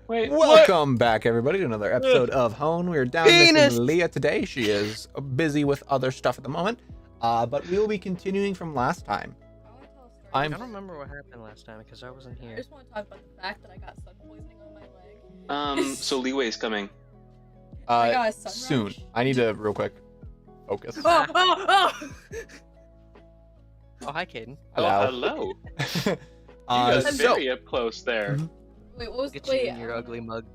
Wait, Welcome back, everybody, to another episode of Hone. We are down Penis. missing Leah today. She is busy with other stuff at the moment, but we will be continuing from last time. I don't remember what happened last time because I wasn't I here. just want to talk about the fact that I got sun poisoning on my leg. so Leeway's coming. I got a sun Soon. rash. I need to real quick focus. Oh! Oh, hi, Caden. Oh, Hello. hello. You guys are so very up close there. Wait, what was Look at you in your ugly mug.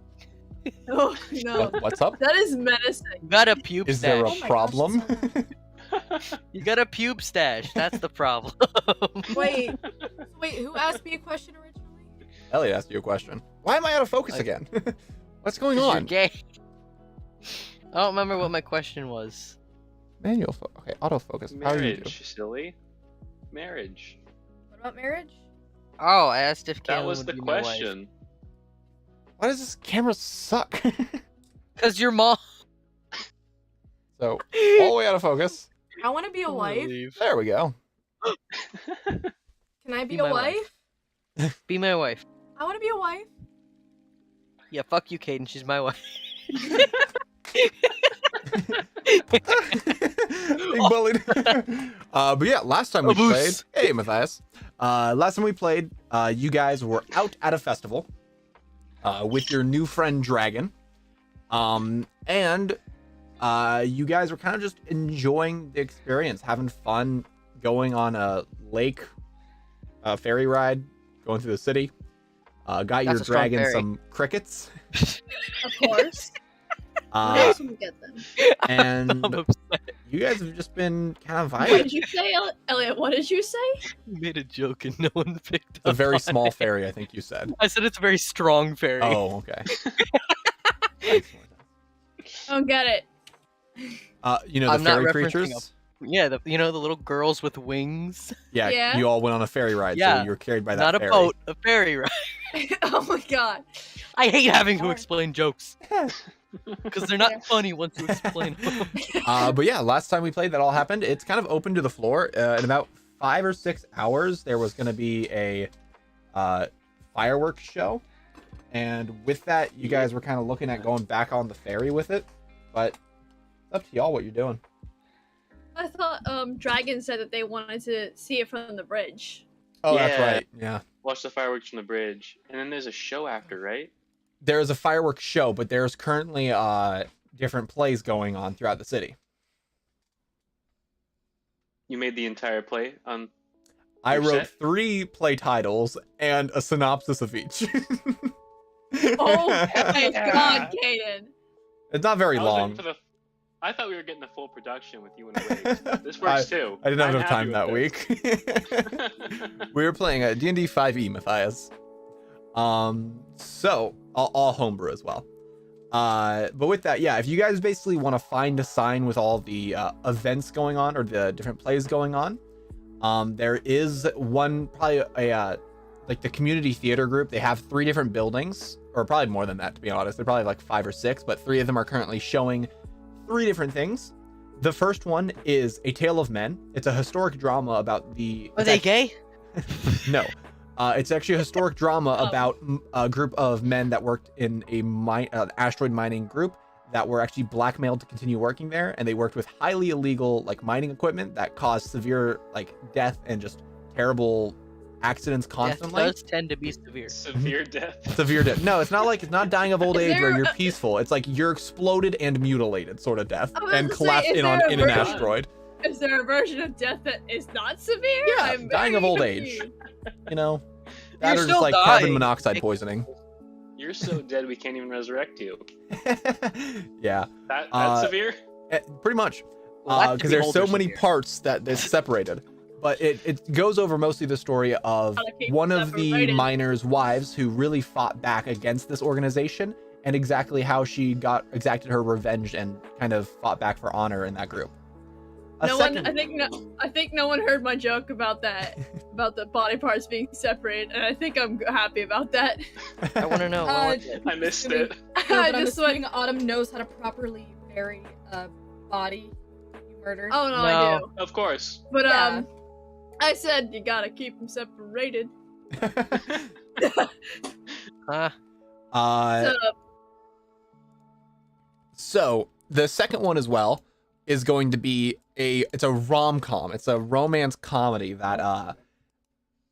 Oh no, what's up? that is menacing. You got a pube Is stash. there a Oh my gosh, problem? You got a pube stash. That's the problem. Wait, who asked me a question originally? Elliot asked you a question. Why am I out of focus again? What's going 'Cause you're on? gay. I don't remember what my question was. Manual okay, autofocus. How do you do? Marriage, silly. Marriage. What about marriage? Oh, I asked if That Kaylin was would the be my wife. question. Why does this camera suck? Cause your mom. So, all the way out of focus. I want to be a wife. There we go. Can I be Be a my wife? Be my wife. I want to be a wife. Yeah, fuck you, Caden. She's my wife. Being bullied. But yeah, last time we played. Aboose. Hey, Matthias. Last time we played, you guys were out at a festival with your new friend Dragon. And you guys were kind of just enjoying the experience, having fun, going on a lake, ferry ride, going through the city. Got your That's a strong dragon ferry. some crickets. Of course. Uh, we get them. and I'm upset. you guys have just been kind of What vibing. did you say, Elliot? What did you say? You made a joke and no one picked up. It's a very on small it. ferry, I think you said. I said it's a very strong fairy. Oh, okay. Thanks, Martha. Don't get it. You know the I'm not fairy referencing creatures? Yeah, the little girls with wings. Yeah, Yeah. you all went on a ferry ride, so Yeah. you were carried by that Not a ferry. boat, a ferry ride. Oh my god. I hate having to Sorry. explain jokes because they're not funny once you explain them. But yeah, last time we played, that all happened. It's kind of open to the floor. In about 5 or 6 hours, there was going to be a fireworks show. And with that, you guys were kind of looking at going back on the ferry with it. But it's up to y'all what you're doing. I thought Dragon said that they wanted to see it from the bridge. Oh, that's Yeah. right. Yeah. Watch the fireworks from the bridge. And then there's a show after, right? There is a fireworks show, but there's currently different plays going on throughout the city. You made the entire play on. I Your wrote set? 3 play titles and a synopsis of each. Oh my god, Kaden. It's not very I was long. waiting for I thought we were getting the full production with you and Wade. This works too. I didn't have I'm enough time that happy week. with this. We were playing a D&D 5e, Matthias. So, all homebrew as well. But with that, yeah, if you guys basically want to find a sign with all the events going on or the different plays going on, there is one, probably like the community theater group. They have 3 different buildings, or probably more than that, to be honest. They're probably like 5 or 6, but 3 of them are currently showing 3 different things. The first one is A Tale of Men. It's a historic drama about the... Are they gay? No. It's actually a historic drama Oh. about a group of men that worked in a asteroid mining group that were actually blackmailed to continue working there, and they worked with highly illegal like mining equipment that caused severe like death and just terrible accidents Death constantly. does tend to be severe. Severe death. Severe death. No, it's not dying of old Is age where there you're a- peaceful. It's like you're exploded and mutilated sort of death I was and gonna say, collapsed is in there a an version- asteroid. Is there a version of death that is not severe? Yeah, I'm dying of very old age. confused. You know, that You're or just still like carbon dying. monoxide poisoning. You're so dead we can't even resurrect you. Yeah. That's Uh, severe? Pretty much. Well, that could Because be there's so older many severe. parts that it's separated. But it goes over mostly the story of Gotta keep one of the separated. miners' wives who really fought back against this organization and exactly how she exacted her revenge and kind of fought back for honor in that group. A No second- one. I think no one heard my joke about that, about the body parts being separated, and I think I'm happy about that. I want to know. what was it? I missed it. I but I'm just went. assuming Autumn knows how to properly bury a body you murdered. Oh no, I No. do. Of course. But Yeah. I said you gotta keep them separated. Huh? Uh, so the second one as well is going to be it's a rom-com. It's a romance comedy that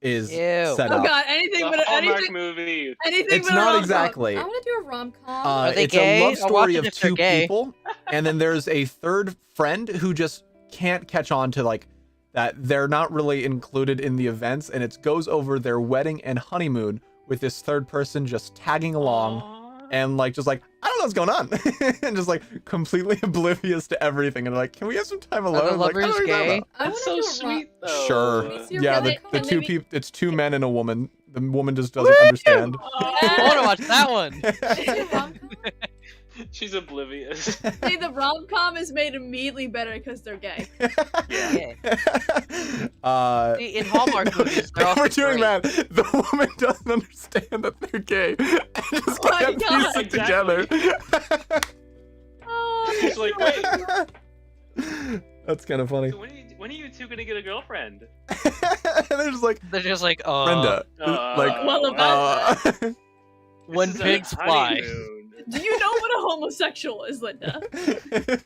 is Ew. set Oh up. god, anything The but Hallmark anything. movie. Anything It's but a not rom-com. exactly. I want to do a rom com. Are they It's gay? a love I'll watch story it of if they're two gay. people, and then there's a third friend who just can't catch on to like that they're not really included in the events, and it goes over their wedding and honeymoon with this third person just tagging along Aw. and like just like I don't know what's going on, and just like completely oblivious to everything, and they're like, can we have some time Are alone? the I'm like, I don't lovers know what you're talking gay? about. I That's wanna so do a rom- sweet, though. Sure. Can we see a Yeah, rom-com? the two Maybe- people. It's two men and a woman. The woman just doesn't understand. I want to watch that one. Rom-com? She's oblivious. See, the rom-com is made immediately better because they're gay. Yeah. Uh, See, in Hallmark movies, they're if also we're doing great. that, the woman doesn't understand that they're gay and just Oh my can't piece God. it together. Oh, She's like, wait, That's kind of funny. when are you two gonna get a girlfriend? And they're just like, They're just like, Brenda, like, well, about when This is a pigs fly. honeymoon. do you know what a homosexual is, Linda?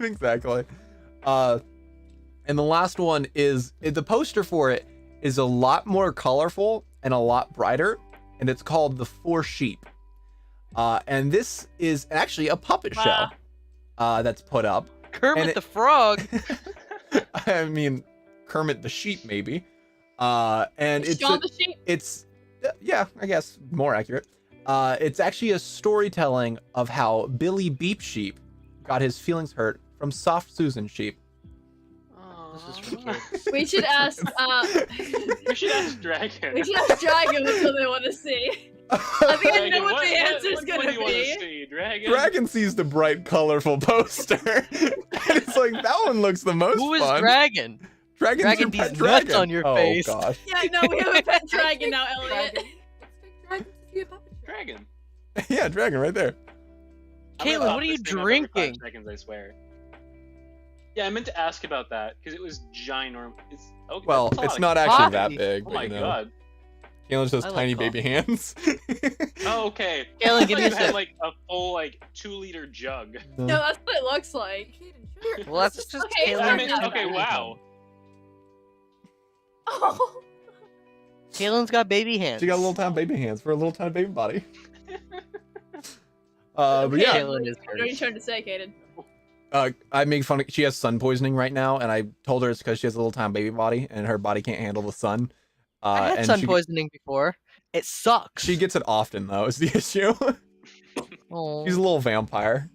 exactly. And the last one is the poster for it is a lot more colorful and a lot brighter, and it's called The Four Sheep. And this is actually a puppet show that's put up. Kermit And it- the Frog. I mean, Kermit the Sheep, maybe. And it's Shaun the Sheep. it's yeah, I guess more accurate. It's actually a storytelling of how Billy Beep Sheep got his feelings hurt from Soft Susan Sheep. This is for Aw. kids. We should ask. We should ask Dragon. We should ask Dragon what they want to see. I think I know what the answer's what gonna do you want to be. see, Dragon? Dragon sees the bright, colorful poster, and it's like that one looks the most Who is fun. Dragon? Dragon's Dragon your these pet nuts dragon. on your oh, face. gosh. Yeah, no, we have a pet dragon now, Let's Elliot. take Dragon to see a puppet show. Dragon. Yeah, dragon right there. I'm gonna Caitlin, stop what are you this thing after 5 drinking? Seconds, I swear. Yeah, I meant to ask about that because it was ginormous. It's okay. Well, that's a it's lot not of actually coffee. that big. Oh but, my you know, god. Caitlin just has I like tiny coffee. baby hands. Oh, okay. Caitlin, I give thought me a you sip. had like a full 2-liter jug. No, that's what it looks like. Kaden, shut Well, that's just Okay, Caitlin. I mean, yeah. okay, wow. Oh. Caitlin's got baby hands. She got little tiny baby hands for a little tiny baby body. But yeah, Caitlin is What are you trying to say, Kaden? I make fun of. She has sun poisoning right now, and I told her it's because she has a little tiny baby body, and her body can't handle the sun. I had and sun she, poisoning before. It sucks. She gets it often though. Is the issue? Aw. She's a little vampire.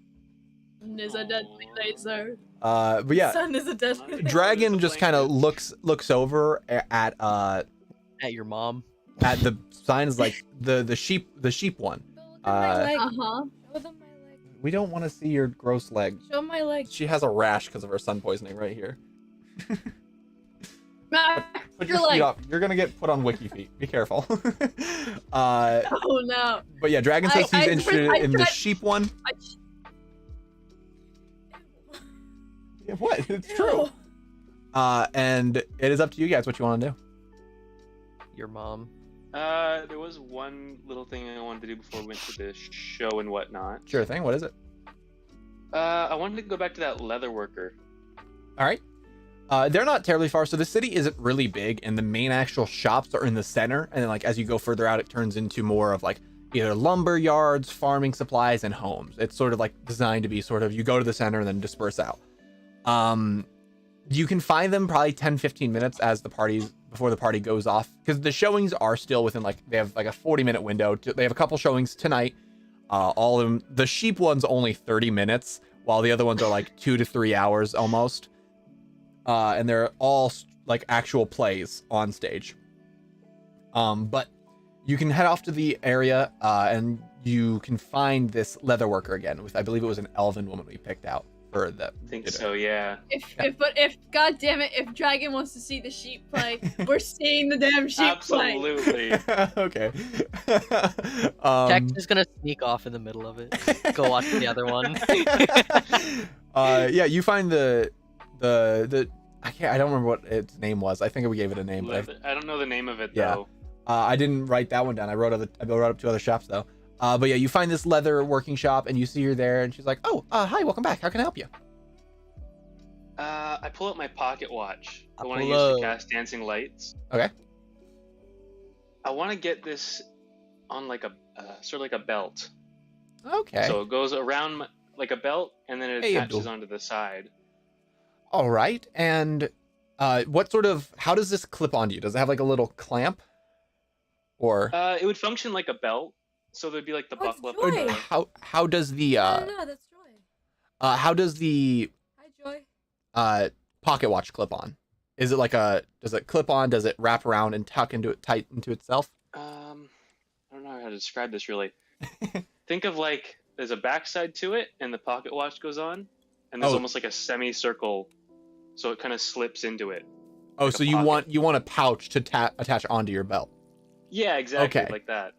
Sun is a deadly laser. But yeah, Sun is a deadly laser. Dragon just kind of looks over at At your mom. the signs like the sheep one. Look at my leg. Uh-huh. Show them my leg. We don't want to see your gross leg. Show my leg. She has a rash because of her sun poisoning right here. Mac, Put your your feet leg. up. You're gonna get put on wiki feet. Be careful. Oh no. But yeah, Dragon says I he's interested in the tried- sheep one. I, Yeah, what? It's true. And it is up to you guys what you want to do. Your mom. There was one little thing I wanted to do before we went to the show and whatnot. Sure thing. What is it? I wanted to go back to that leather worker. All right. They're not terribly far. So the city isn't really big, and the main actual shops are in the center. And then, like, as you go further out, it turns into more of like either lumber yards, farming supplies, and homes. It's sort of like designed to be sort of you go to the center and then disperse out. You can find them probably 10-15 minutes as the parties before the party goes off, because the showings are still within like they have like a 40-minute window. They have a couple showings tonight. All of them. The sheep one's only 30 minutes, while the other ones are like 2 to 3 hours almost. And they're all like actual plays on stage. But you can head off to the area and you can find this leather worker again with, I believe it was an elven woman we picked out for the. I think so, yeah. if God damn it, if Dragon wants to see the sheep play, we're seeing the damn sheep play. Absolutely. Okay. Jack's just gonna sneak off in the middle of it. Go watch the other one. Yeah, you find the I don't remember what its name was. I think we gave it a name, but I don't know the name of it Yeah. though. I didn't write that one down. I wrote up 2 other shops though. But yeah, you find this leather working shop and you see her there and she's like, oh, hi, welcome back. How can I help you? I pull out my pocket watch. The one I Apollo. use to cast dancing lights. Okay. I want to get this on like a sort of like a belt. Okay. So it goes around like a belt and then it Hey, attaches Abdul. onto the side. All right. And how does this clip onto you? Does it have like a little clamp? Or It would function like a belt. So there'd be like the Oh, it's buckle up. Joy. how does the no, that's Joy. how does the Hi, Joy. pocket watch clip on? Is it like does it clip on? Does it wrap around and tuck into it tight into itself? I don't know how to describe this really. Think of like there's a backside to it and the pocket watch goes on and there's Oh. almost like a semicircle so it kind of slips into it. Oh, Like a so you pocket. want a pouch to attach onto your belt. Yeah, exactly Okay. like that.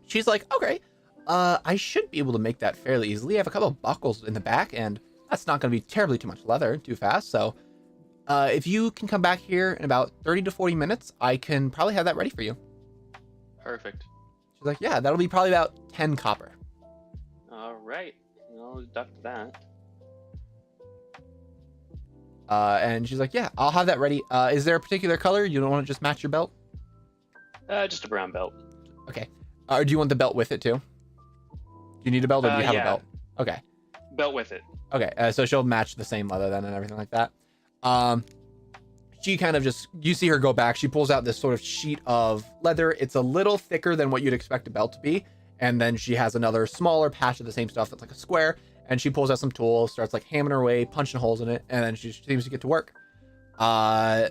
She's like, okay, I should be able to make that fairly easily. I have a couple of buckles in the back, and that's not going to be terribly too much leather too fast. So, if you can come back here in about 30 to 40 minutes, I can probably have that ready for you. Perfect. She's like, yeah, that'll be probably about 10 copper. All right. I'll deduct that. And she's like, yeah, I'll have that ready. Is there a particular color? You don't want to just match your belt? Just a brown belt. Okay. Or do you want the belt with it too? Do you need a belt or do you have yeah. a belt? Okay. Belt with it. Okay, so she'll match the same leather then and everything like that. She kind of you see her go back. She pulls out this sort of sheet of leather. It's a little thicker than what you'd expect a belt to be. And then she has another smaller patch of the same stuff that's like a square. And she pulls out some tools, starts like hammering her away, punching holes in it. And then she seems to get to work. Awesome.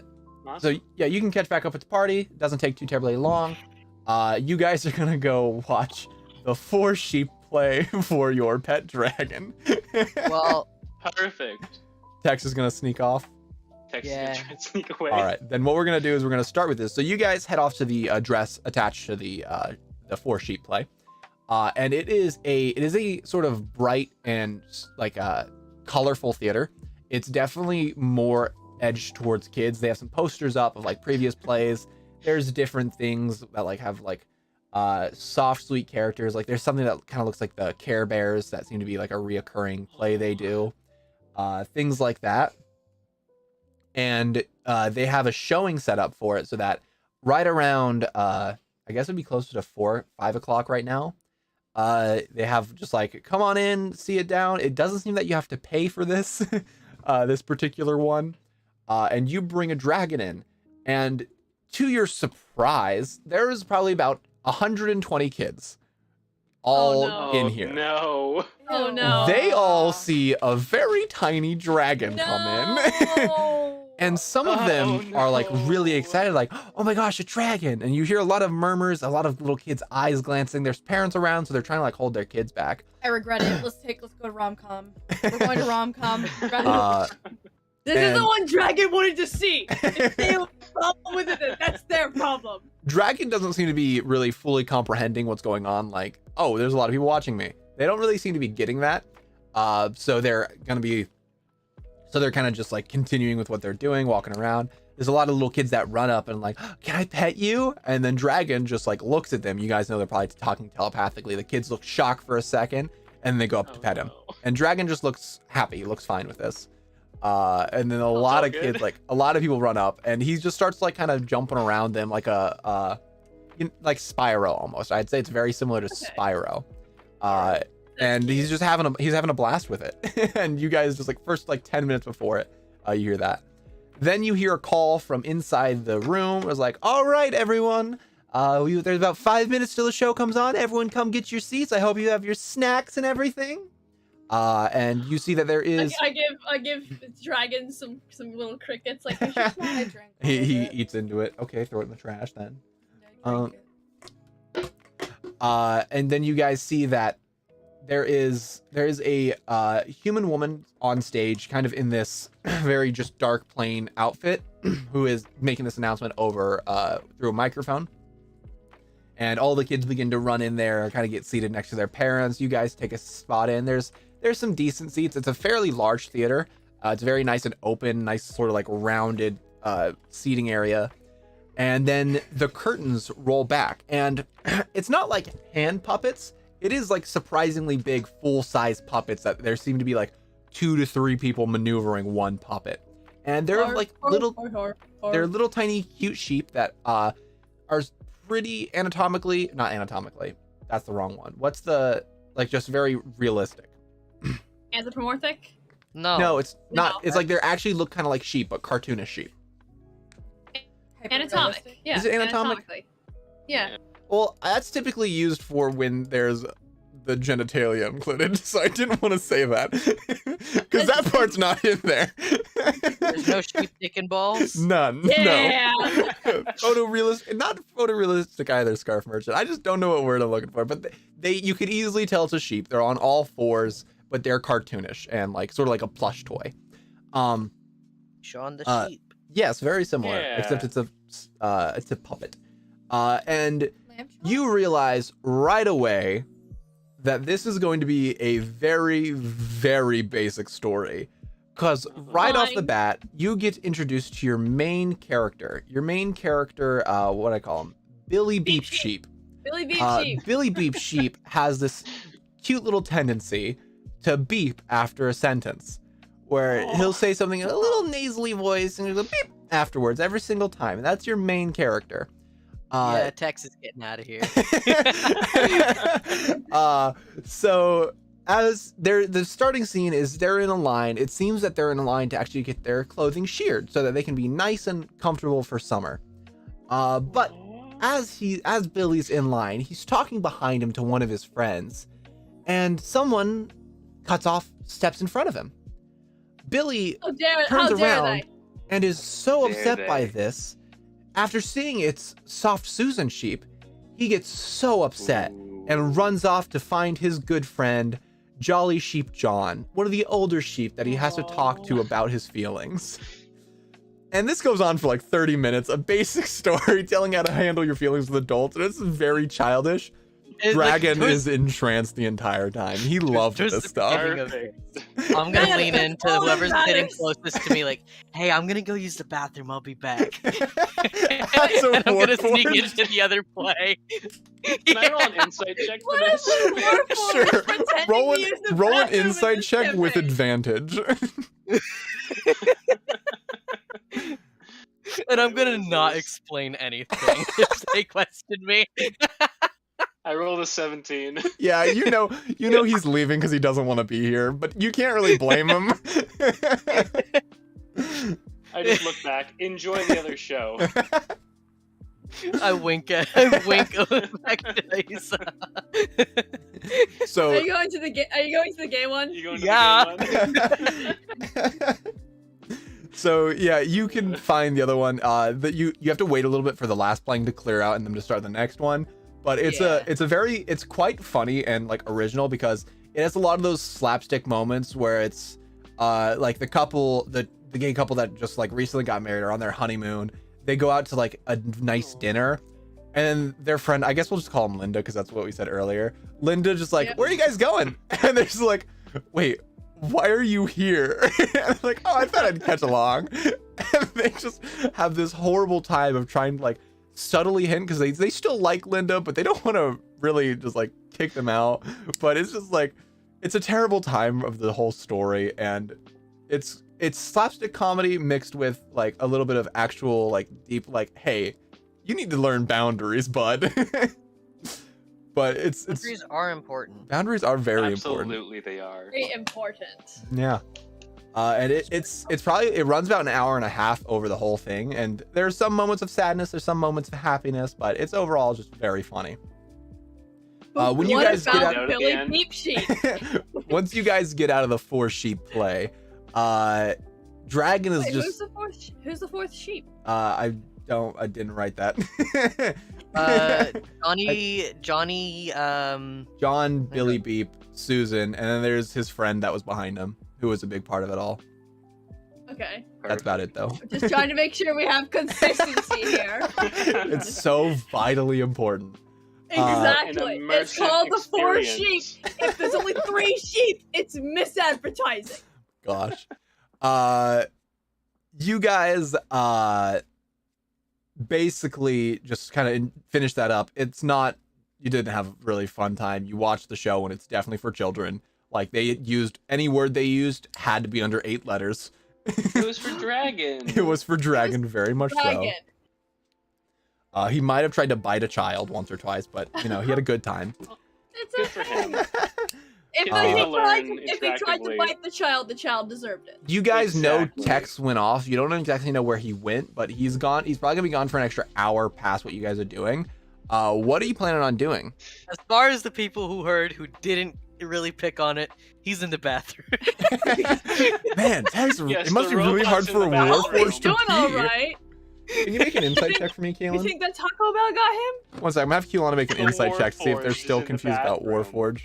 So yeah, you can catch back up at the party. It doesn't take too terribly long. You guys are going to go watch the 4 sheep play for your pet dragon. Well, Perfect. Tex is going to sneak off. Text Yeah. try and sneak away. All right, then what we're gonna do is we're gonna start with this. So you guys head off to the dress attached to the 4 sheep play, and it is a sort of bright and like colorful theater. It's definitely more edged towards kids. They have some posters up of like previous plays. There's different things that like have like soft, sweet characters. Like there's something that kind of looks like the Care Bears that seem to be like a reoccurring play they do. Things like that. And they have a showing set up for it so that right around I guess it'd be closer to 4-5 o'clock right now, they have just like, come on in, see it down. It doesn't seem that you have to pay for this this particular one, and you bring a dragon in, and to your surprise there is probably about 120 kids all no. in Oh, here. No. Oh no. They all see a very tiny dragon come in. No. And some of them are like really no. excited, like, oh my gosh, a dragon. And you hear a lot of murmurs, a lot of little kids' eyes glancing. There's parents around, so they're trying to like hold their kids back. I regret it. Let's go to rom-com. We're going to rom-com. Uh, This is and- the one Dragon wanted to see. If they have a problem with it, then that's their problem. Dragon doesn't seem to be really fully comprehending what's going on. Like, oh, there's a lot of people watching me. They don't really seem to be getting that. So they're kind of just like continuing with what they're doing, walking around. There's a lot of little kids that run up and like, can I pet you? And then Dragon just like looks at them. You guys know they're probably talking telepathically. The kids look shocked for a second and they go up to pet him. No. And Dragon just looks happy. He looks fine with this. And then a lot all of good. kids, like a lot of people run up and he just starts like kind of jumping around them like like Spyro almost. I'd say it's very similar to Spyro. And he's just having a blast with it. And you guys just like first like 10 minutes before it, you hear that. Then you hear a call from inside the room. It was like, all right, everyone. There's about 5 minutes till the show comes on. Everyone come get your seats. I hope you have your snacks and everything. And you see that there is I give Dragon some little crickets. Like, I drank all he of it. eats into it. Okay, throw it in the trash then. I drank it. And then you guys see that there is a human woman on stage, kind of in this very just dark plain outfit, who is making this announcement over through a microphone. And all the kids begin to run in there, kind of get seated next to their parents. You guys take a spot in. There's some decent seats. It's a fairly large theater. It's very nice and open, nice sort of like rounded seating area. and then the curtains roll back, and it's not like hand puppets. It is like surprisingly big, full-size puppets that there seem to be like 2 to 3 people maneuvering one puppet, and they're like they're little tiny cute sheep that are pretty not anatomically. That's the wrong one. What's the like just very realistic? Anthropomorphic? No, it's not. No. It's like they actually look kind of like sheep, but cartoonish sheep. Anatomic. Yeah. Is it anatomic? Anatomically. Yeah. Well, that's typically used for when there's the genitalia included, so I didn't want to say that because that part's not in there. There's no sheep dick and balls. None. Yeah. No. Photorealistic, not photorealistic either. Scarf merchant. I just don't know what word I'm looking for, but you could easily tell it's a sheep. They're on all fours, but they're cartoonish and like sort of like a plush toy. Shaun the sheep. Yes, very similar, Yeah. except it's a puppet. And you realize right away that this is going to be a very, very basic story. Because right off the bat, you get introduced to your main character. Your main character, what do I call him? Billy Beep Sheep. Billy Beep Sheep. Billy Beep Sheep has this cute little tendency to beep after a sentence, where he'll say something in a little nasally voice and he'll go beep afterwards every single time. And that's your main character. Yeah, Tex is getting out of here. So as the starting scene is they're in a line. It seems that they're in a line to actually get their clothing sheared so that they can be nice and comfortable for summer. But as Billy's in line, he's talking behind him to one of his friends, and someone steps in front of him. Billy turns around and is so upset by this. After seeing its soft Susan sheep, he gets so upset and runs off to find his good friend, Jolly Sheep John, one of the older sheep that he has to talk to about his feelings. And this goes on for like 30 minutes, a basic story telling how to handle your feelings with adults, and it's very childish. Dragon is entranced the entire time. He loved this stuff. I'm gonna lean into whoever's sitting closest to me, like, "Hey, I'm gonna go use the bathroom. I'll be back." And I'm gonna sneak into the other play. Can I roll an insight check for What this? is the Sure. Roll an insight check with advantage. And I'm gonna not explain anything if they question me. I rolled a 17. Yeah, you know he's leaving because he doesn't want to be here, but you can't really blame him. I just look back. Enjoy the other show. I wink back to Lisa. So Are you going to the gay one? You going to Yeah. the gay one? So yeah, you can find the other one. That you have to wait a little bit for the last playing to clear out and them to start the next one. But it's quite funny and like original because it has a lot of those slapstick moments where it's like the gay couple that just like recently got married or on their honeymoon. They go out to like a nice dinner, and their friend, I guess we'll just call him Linda because that's what we said earlier. Linda just like, "Where are you guys going?" And they're just like, "Wait, why are you here?" And I'm like, "Oh, I thought I'd catch along." And they just have this horrible time of trying to like subtly hint because they still like Linda, but they don't want to really just like kick them out. But it's just like it's a terrible time of the whole story, and it's slapstick comedy mixed with like a little bit of actual like deep like, hey, you need to learn boundaries, bud. But Boundaries are important. Boundaries are very important. Absolutely, they are. Very important. Yeah. And it's probably, it runs about an hour and a half over the whole thing, and there's some moments of sadness, there's some moments of happiness, but it's overall just very funny. When you guys get out, Billy Beep Sheep? once you guys get out of the 4 sheep play, Dragon is Wait, just who's the fourth sheep? I didn't write that. John, Billy Beep, Susan, and then there's his friend that was behind him, who was a big part of it all. Okay. That's about it, though. Just trying to make sure we have consistency here. It's so vitally important. Exactly. An It's called the 4 sheep. experience. If there's only 3 sheep, it's misadvertising. Gosh. You guys, basically just kind of finish that up. It's not, you didn't have a really fun time. You watched the show and it's definitely for children. Like they used, any word they used had to be under 8 letters. It was for dragon. It was for dragon, very much Dragon. so. He might have tried to bite a child once or twice, but you know, he had a good time. It's Good for okay. him. If Kids need to learn he tried to interactively. bite the child deserved it. You guys know Exactly. Tex went off. You don't exactly know where he went, but he's gone. He's probably gonna be gone for an extra hour past what you guys are doing. What are you planning on doing? As far as the people who heard who didn't really pick on it, he's in the bathroom. Man, Tex, Yes, it must the be really hard robot's in for a the bathroom. warforged He's to doing pee. all right. Can you make an insight check for me, You Kaylin? think that Taco Bell got him? One second, I'm gonna have Keelan make an The insight check to see if they're Warforged still is in the confused about bathroom. Warforged.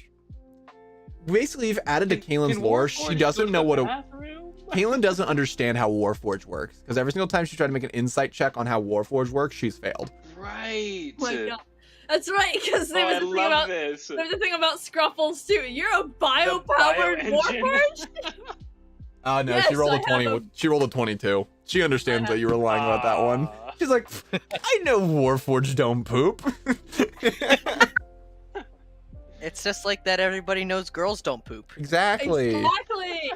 Basically, you've added to Kaylin's Can lore. Warforged She go to doesn't know the what a bathroom? Kaylin doesn't understand how Warforged works because every single time she tried to make an insight check on how Warforged works, she's failed. Right. Oh my God. That's right, because there Oh, was I the thing love about this. there's the thing about Scruffles too. You're a bio-powered bio-engine. Warforged? No, Yes, she rolled I a 20. have She rolled a 22. She understands that you were lying about that one. Aw. She's like, I know Warforged don't poop. It's just like that everybody knows girls don't poop. Exactly. Exactly.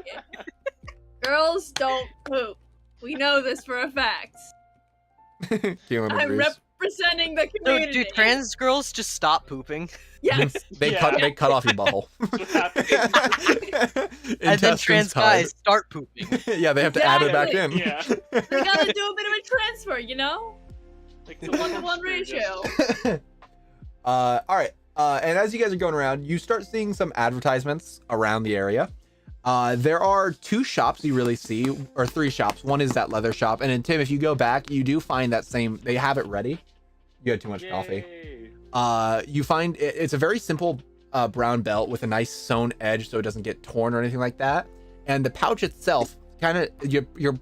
Girls don't poop. We know this for a fact. Kaylin I'm agrees. representing the So, community. do trans girls just stop pooping? Yes. They Yeah. cut off your butthole. That's what happened. And then Intestines trans cut. guys start pooping. Yeah, they have to add it back in. Yeah. We gotta do a bit of a transfer, you know? Like The 1-to-1 ratio. All right. And as you guys are going around, you start seeing some advertisements around the area. There are 2 shops you really see, or 3 shops. One is that leather shop, and then Tim, if you go back, you do find that same. They have it ready. You had too much coffee. You find it's a very simple brown belt with a nice sewn edge, so it doesn't get torn or anything like that. And the pouch itself, kind of your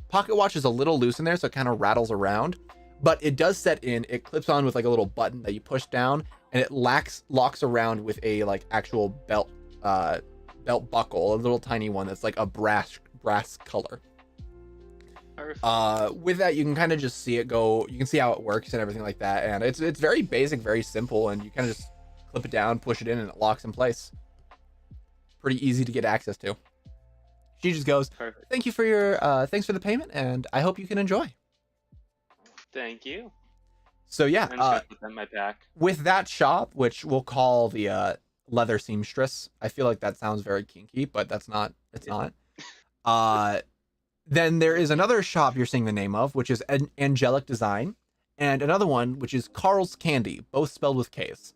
pocket watch is a little loose in there, so it kind of rattles around. But it does set in. It clips on with like a little button that you push down, and it locks around with a like actual belt buckle, a little tiny one that's like a brass color. Perfect. With that, you can kind of just see it go. You can see how it works and everything like that, and it's very basic, very simple, and you kind of just clip it down, push it in, and it locks in place. Pretty easy to get access to. She just goes, Perfect. "Thank you for your thanks for the payment, and I hope you can enjoy." Thank you. So yeah, I'm just gonna put that in my pack. with that shop, which we'll call the leather seamstress. I feel like that sounds very kinky, but that's not. It's not. Then there is another shop you're seeing the name of, which is Angelic Design, and another one which is Carl's Candy, both spelled with K's.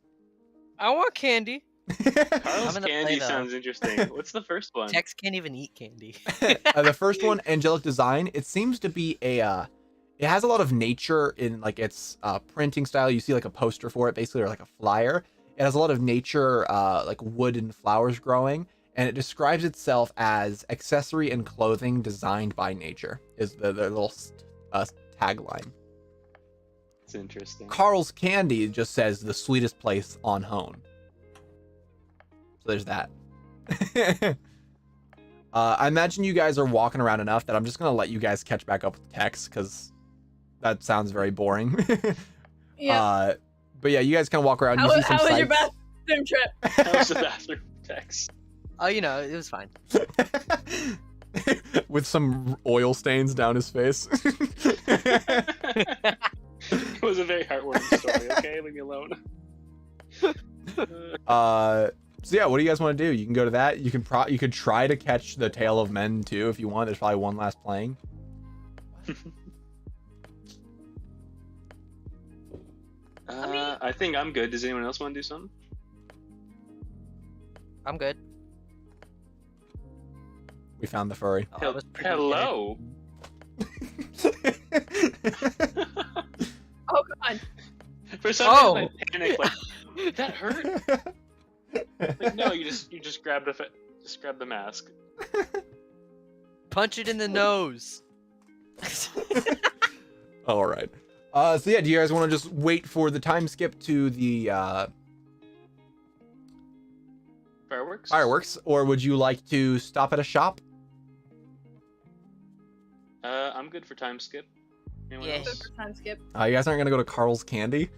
I want candy. Carl's gonna Candy play, though. sounds interesting. What's the first one? Tex can't even eat candy. The first one, Angelic Design, it seems to be it has a lot of nature in like its printing style. You see like a poster for it, basically, or like a flyer. It has a lot of nature, like wood and flowers growing, and it describes itself as accessory and clothing designed by nature. Is the little tagline. It's interesting. Carl's Candy just says the sweetest place on Hone. So there's that. I imagine you guys are walking around enough that I'm just gonna let you guys catch back up with Tex because that sounds very boring. Yeah. But yeah, you guys kind of walk around. How You see some was your sights. bathroom trip? That was the bathroom text. Oh, you know, it was fine. With some oil stains down his face. It was a very heartwarming story. Okay, leave me alone. So yeah, what do you guys want to do? You can go to that. You could try to catch the Tale of Men too if you want. There's probably one last playing. I think I'm good. Does anyone else want to do something? I'm good. We found the furry. Oh, that was pretty Hello. Oh god. For some Oh. reason, I panicked. Like, did that hurt? Like, no, you just grab the mask. Punch it in the nose. All right. So yeah, do you guys want to just wait for the time skip to the fireworks, or would you like to stop at a shop? I'm good for time skip. Anyone Yeah. else? First time skip. You guys aren't gonna go to Carl's Candy?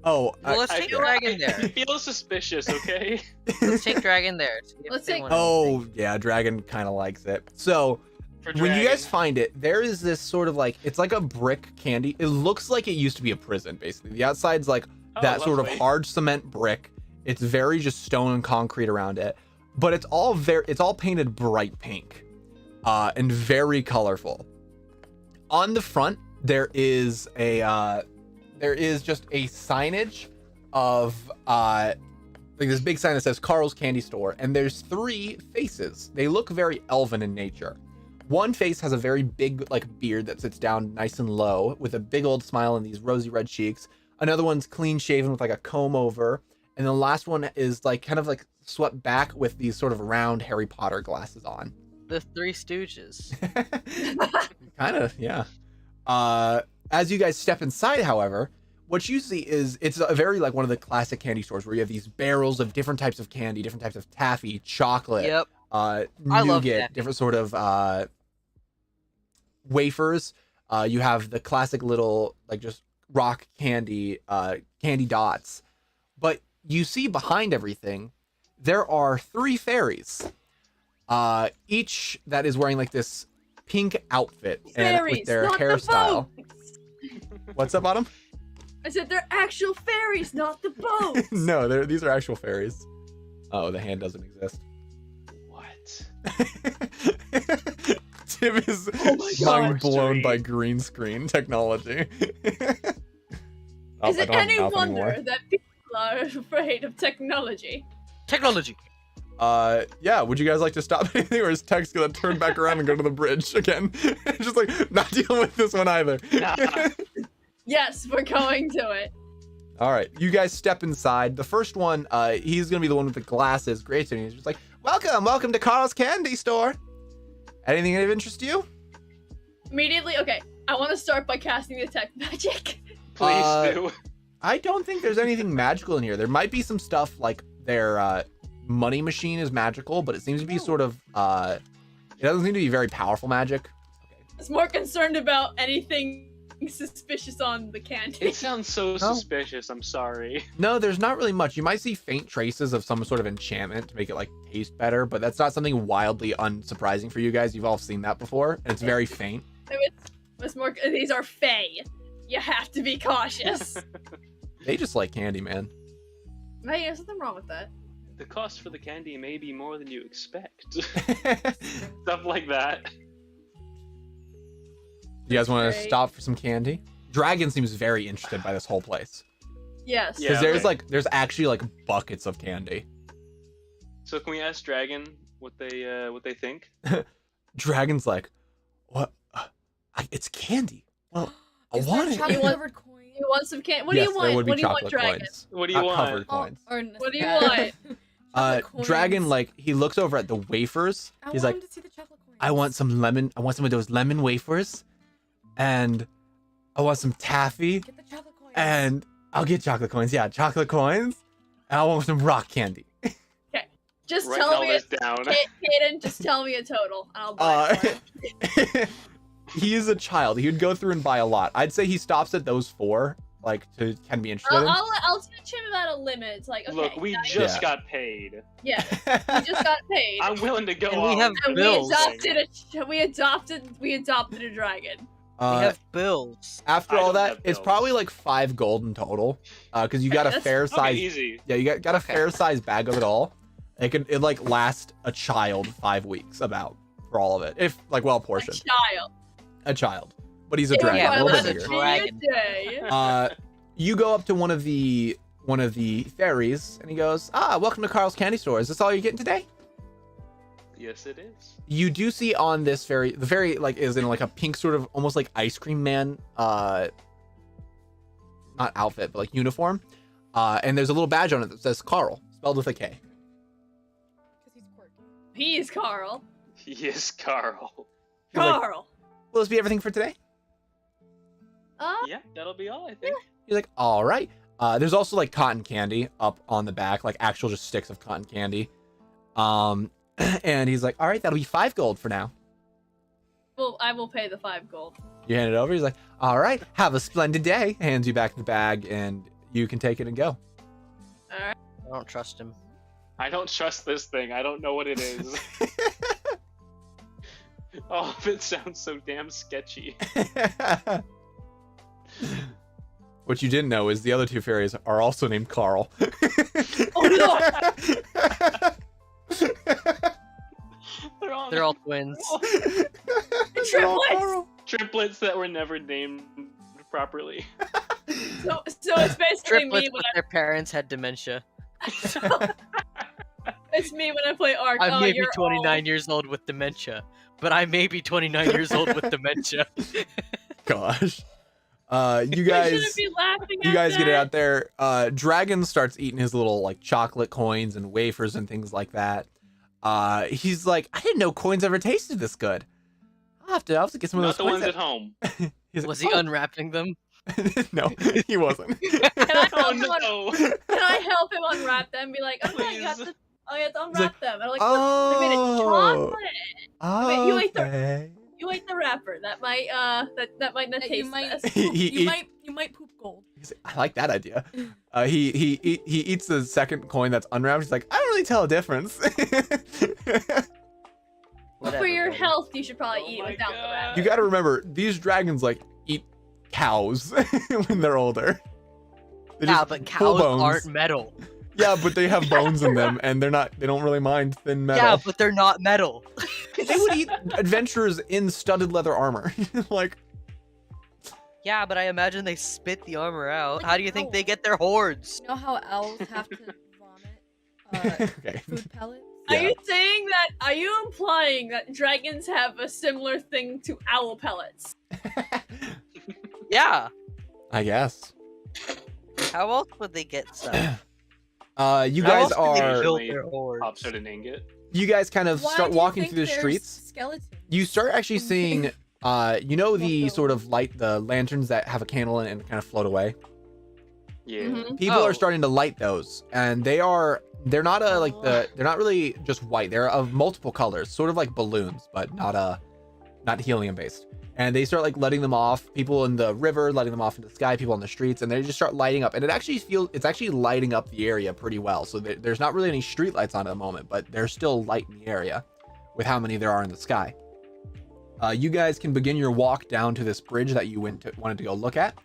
Oh, Well, let's I take feel- Dragon I there. feel suspicious, okay? Let's take Dragon there. see if Let's they take- wanna- oh yeah, Dragon kind of likes it. So For when you guys Dragon. find it, there is this sort of like, it's like a brick candy. It looks like it used to be a prison, basically. The outside's like Oh, that sort of lovely. hard cement brick. It's very just stone and concrete around it, but it's all painted bright pink, and very colorful. On the front, there is just a signage of like this big sign that says Carl's Candy Store, and there's 3 faces. They look very elven in nature. One face has a very big like beard that sits down nice and low with a big old smile and these rosy red cheeks. Another one's clean shaven with like a comb over, and the last one is like kind of like swept back with these sort of round Harry Potter glasses on. The Three Stooges. Kind of, yeah. As you guys step inside, however, what you see is it's a very like one of the classic candy stores where you have these barrels of different types of candy, different types of taffy, chocolate, Yep. nougat, love taffy. different sort of wafers. You have the classic little like just rock candy, candy dots. But you see behind everything, there are 3 fairies. Each that is wearing like this pink outfit and Fairies, with their not the hairstyle. boats. What's up, Autumn? I said they're actual fairies, not the boats. No, these are actual fairies. Oh, the hand doesn't exist. What? Tim is Oh my God. mind blown by History. green screen technology. Oh, Is I it don't have any mouth wonder anymore. that people are afraid of technology? Technology. Yeah, would you guys like to stop anything, or is Tex gonna turn back around and go to the bridge again? Just like not dealing with this one either. Nah. Yes, we're going to it. All right, you guys step inside. The first one, he's gonna be the one with the glasses. Great, and he's just like, welcome to Carl's Candy Store. Anything of interest to you? Immediately, okay. I want to start by casting detect magic. Please do. I don't think there's anything magical in here. There might be some stuff like their money machine is magical, but it seems to be sort of it doesn't seem to be very powerful magic. I was more concerned about anything suspicious on the candy. It sounds so suspicious. I'm sorry. No, there's not really much. You might see faint traces of some sort of enchantment to make it like taste better, but that's not something wildly unsurprising for you guys. You've all seen that before, and it's very faint. It's more. These are fae. You have to be cautious. They just like candy, man. Hey, there's nothing wrong with that. The cost for the candy may be more than you expect. You Stuff like that. guys want to Great. stop for some candy? Dragon seems very interested by this whole place Yes. Yeah. because okay. there's actually like buckets of candy. So can we ask Dragon what they think? Dragon's like, what? It's candy. Well, I Is want there it. chocolate-covered coins? You want some candy? What Yes, do you there want? would be What do you want, chocolate Dragon? coins. What do you Not want? covered coins. What do you want? Chocolate Dragon, coins. like, he looks over at the wafers. I He's want like, him to see the chocolate coins. I want some of those lemon wafers, and I want some taffy, Get the chocolate coins. and I'll get chocolate coins. Yeah, chocolate coins. And I want some rock candy. Just Writing tell all me, this down. Kaden. Just tell me a total. and I'll buy it. For you. He is a child. He would go through and buy a lot. I'd say he stops at those 4, like, to can be interested in. I'll teach him about a limit. It's like, okay, Look, we now just Yeah. got paid. yeah, we just got paid. I'm willing to go And we on. have And bills. we adopted a dragon. We have bills. After I all don't that, have it's bills. probably like 5 gold in total. Because you got a That's- fair Okay, size. easy. Yeah, you got a Okay. fair size bag of it all. It like last a child 5 weeks about for all of it, if like well A portioned. child. A child, but he's a It would dragon, a Yeah, little but bit that's a bigger. dragon. Day. You go up to one of the fairies, and he goes, welcome to Carl's Candy Store. Is this all you're getting today? Yes, it is. You do see on this fairy, the fairy like is in like a pink sort of almost like ice cream man, not outfit, but like uniform. And there's a little badge on it that says Carl, spelled with a K. 'Cause he's quirky. He's Carl. Yes, Carl. He's like, Carl. will this be everything for today? Yeah, that'll be all, I think. He's like, all right. There's also like cotton candy up on the back, like actual just sticks of cotton candy. And he's like, all right, that'll be 5 gold for now. will pay the 5 gold. You hand it over. He's like, all right, have a splendid day. Hands you back the bag, and you can take it and go. I don't trust him. I don't trust this thing. I don't know what it is. All of it sounds so damn sketchy. What you didn't know is the other 2 fairies are also named Carl. Oh no! They're all twins. Triplets! Triplets that were never named properly. So it's basically Triplets, me but their parents had dementia. It's me when I play Ark. I may be you're 29 years old with dementia, but I may be 29 years old with dementia. Gosh. You I guys shouldn't be laughing you at guys get it that. out there. Dragon starts eating his little like chocolate coins and wafers and things like that. He's like, I didn't know coins ever tasted this good. I'll have to get some of Not those the coins ones at home. He's like, Was he unwrapping them? No, he wasn't. Can I Oh help him? no! Can I help him unwrap them? Be like, oh yeah, you have Please. to. Oh, you have to like, unwrap them. And I'm like, what? They made it chocolate. Wait, you ate the- Okay. You ate the wrapper. That might that might not That taste you might, best. He you might poop gold. He's like, I like that idea. He eats the second coin that's unwrapped. He's like, I don't really tell a difference. But for Whatever, your buddy. health, you should probably Oh eat my without the God. wrapper. You got to remember, these dragons like eat cows when they're older. They Yeah, just but pull cows bones. aren't metal. Yeah, but they have bones in them, and they don't really mind thin metal. Yeah, but they're not metal. They would eat adventurers in studded leather armor. Like, Yeah, but I imagine they spit the armor out. Like How do you think owls. they get their hordes? You know how owls have to vomit okay. food pellets? Are Yeah. you saying that? Are you implying that dragons have a similar thing to owl pellets? Yeah. I guess. How else would they get stuff? You How guys else would they are. build their hordes? Pops out an ingot. You guys kind of Why start do you walking think through the there's streets. Skeletons. You start actually seeing, you know, the Buffalo. sort of light, the lanterns that have a candle in it and kind of float away. Yeah. Mhm. People Oh. are starting to light those, and they're not they're not really just white. They're of multiple colors, sort of like balloons, but not helium based. And they start like letting them off. People in the river letting them off into the sky. People on the streets, and they just start lighting up. And it's actually lighting up the area pretty well. So there's not really any street lights on at the moment, but there's still light in the area with how many there are in the sky. You guys can begin your walk down to this bridge that you wanted to go look at,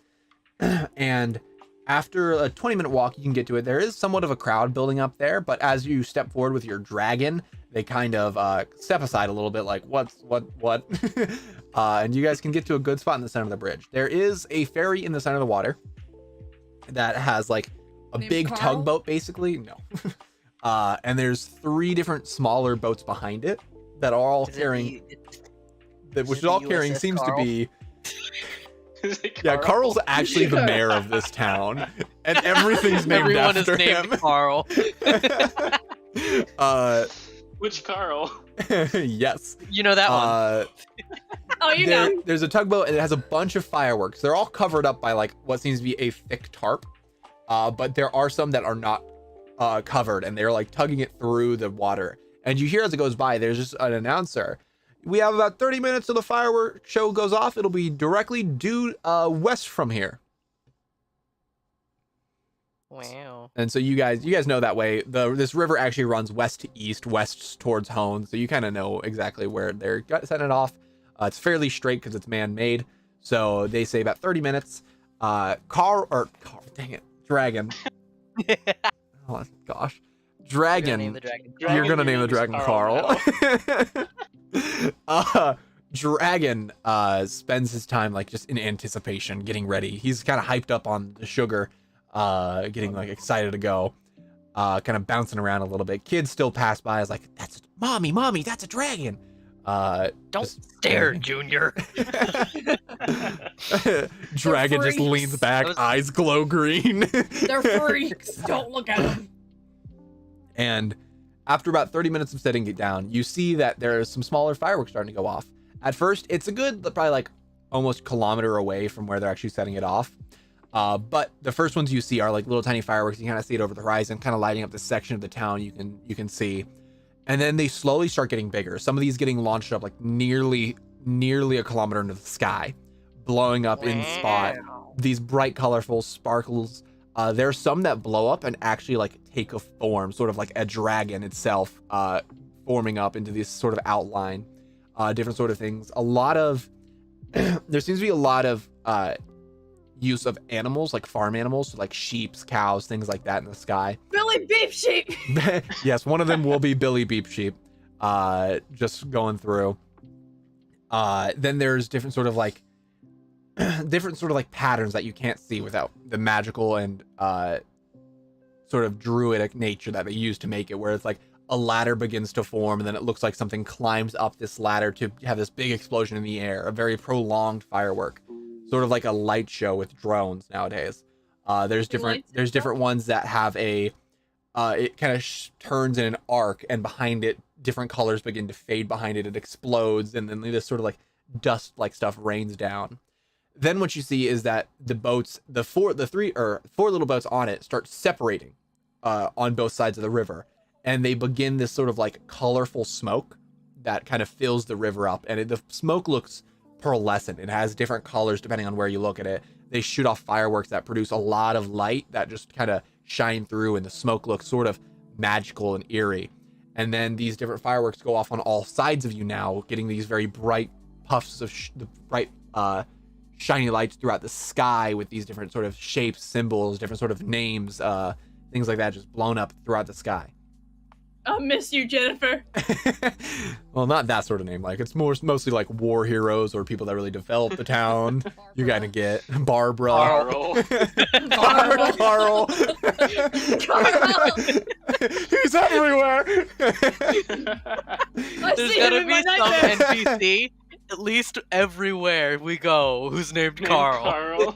and after a 20-minute walk, you can get to it. There is somewhat of a crowd building up there, but as you step forward with your dragon, they kind of step aside a little bit, like, what? And you guys can get to a good spot in the center of the bridge. There is a ferry in the center of the water that has like a Named big Carl? tugboat, basically. No. And there's 3 different smaller boats behind it that are all Is it carrying, is which it is all the carrying USS seems Carl? to be. Is it Yeah, Carl? Carl's actually the mayor of this town, and everything's named Everyone after is named him. Carl. Which Carl? Yes. You know that one. Oh, you know. There's a tugboat and it has a bunch of fireworks. They're all covered up by like what seems to be a thick tarp, but there are some that are not covered, and they're like tugging it through the water. And you hear as it goes by, there's just an announcer. We have about 30 minutes till the fireworks show goes off. It'll be directly due west from here. Wow. And so you guys know that way. This river actually runs west to east, west towards Hone. So you kind of know exactly where they're setting it off. It's fairly straight because it's man-made. So they say about 30 minutes. Dragon. Oh gosh, Dragon. Name the dragon. You're gonna Dragon, name the your dragon name's Carl. Dragon spends his time like just in anticipation, getting ready. He's kind of hyped up on the sugar, getting like excited to go, kind of bouncing around a little bit. Kids still pass by, is like, "That's mommy, that's a dragon." Don't just- stare, Junior. Dragon just freaks. leans back, That was- eyes glow green. They're freaks. Don't look at them. And after about 30 minutes of setting it down, you see that there's some smaller fireworks starting to go off. At first, it's a good, probably like almost kilometer away from where they're actually setting it off. But the first ones you see are like little tiny fireworks. You kind of see it over the horizon, kind of lighting up this section of the town you can see. And then they slowly start getting bigger. Some of these getting launched up like nearly nearly a kilometer into the sky, blowing up in spot. These bright, colorful sparkles. There are some that blow up and actually like take a form, sort of like a dragon itself, forming up into this sort of outline. Different sort of things. A lot of there seems to be a lot of use of animals, like farm animals, so like sheep, cows, things like that in the sky. Billy Beef Sheep. Yes, one of them will be Billy Beep Sheep. Just going through. Then there's different sort of like patterns that you can't see without the magical and sort of druidic nature that they use to make it, where it's like a ladder begins to form and then it looks like something climbs up this ladder to have this big explosion in the air, a very prolonged firework, sort of like a light show with drones nowadays. There's different ones that have a it kind of turns in an arc, and behind it different colors begin to fade behind it. It explodes, and then this sort of like dust like stuff rains down. Then what you see is that the boats, the four little boats on it start separating on both sides of the river, and they begin this sort of like colorful smoke that kind of fills the river up, and the smoke looks pearlescent. It has different colors depending on where you look at it. They shoot off fireworks that produce a lot of light that just kind of shine through, and the smoke looks sort of magical and eerie. And then these different fireworks go off on all sides of you now, getting these very bright puffs of the bright shiny lights throughout the sky with these different sort of shapes, symbols, different sort of names, things like that, just blown up throughout the sky. I'll miss you, Jennifer. Well, not that sort of name. Like, it's mostly like war heroes or people that really developed the town. You're gonna get Barbara. Carl. Carl. He's everywhere. There's gotta be some NPC, at least everywhere we go, who's named Carl.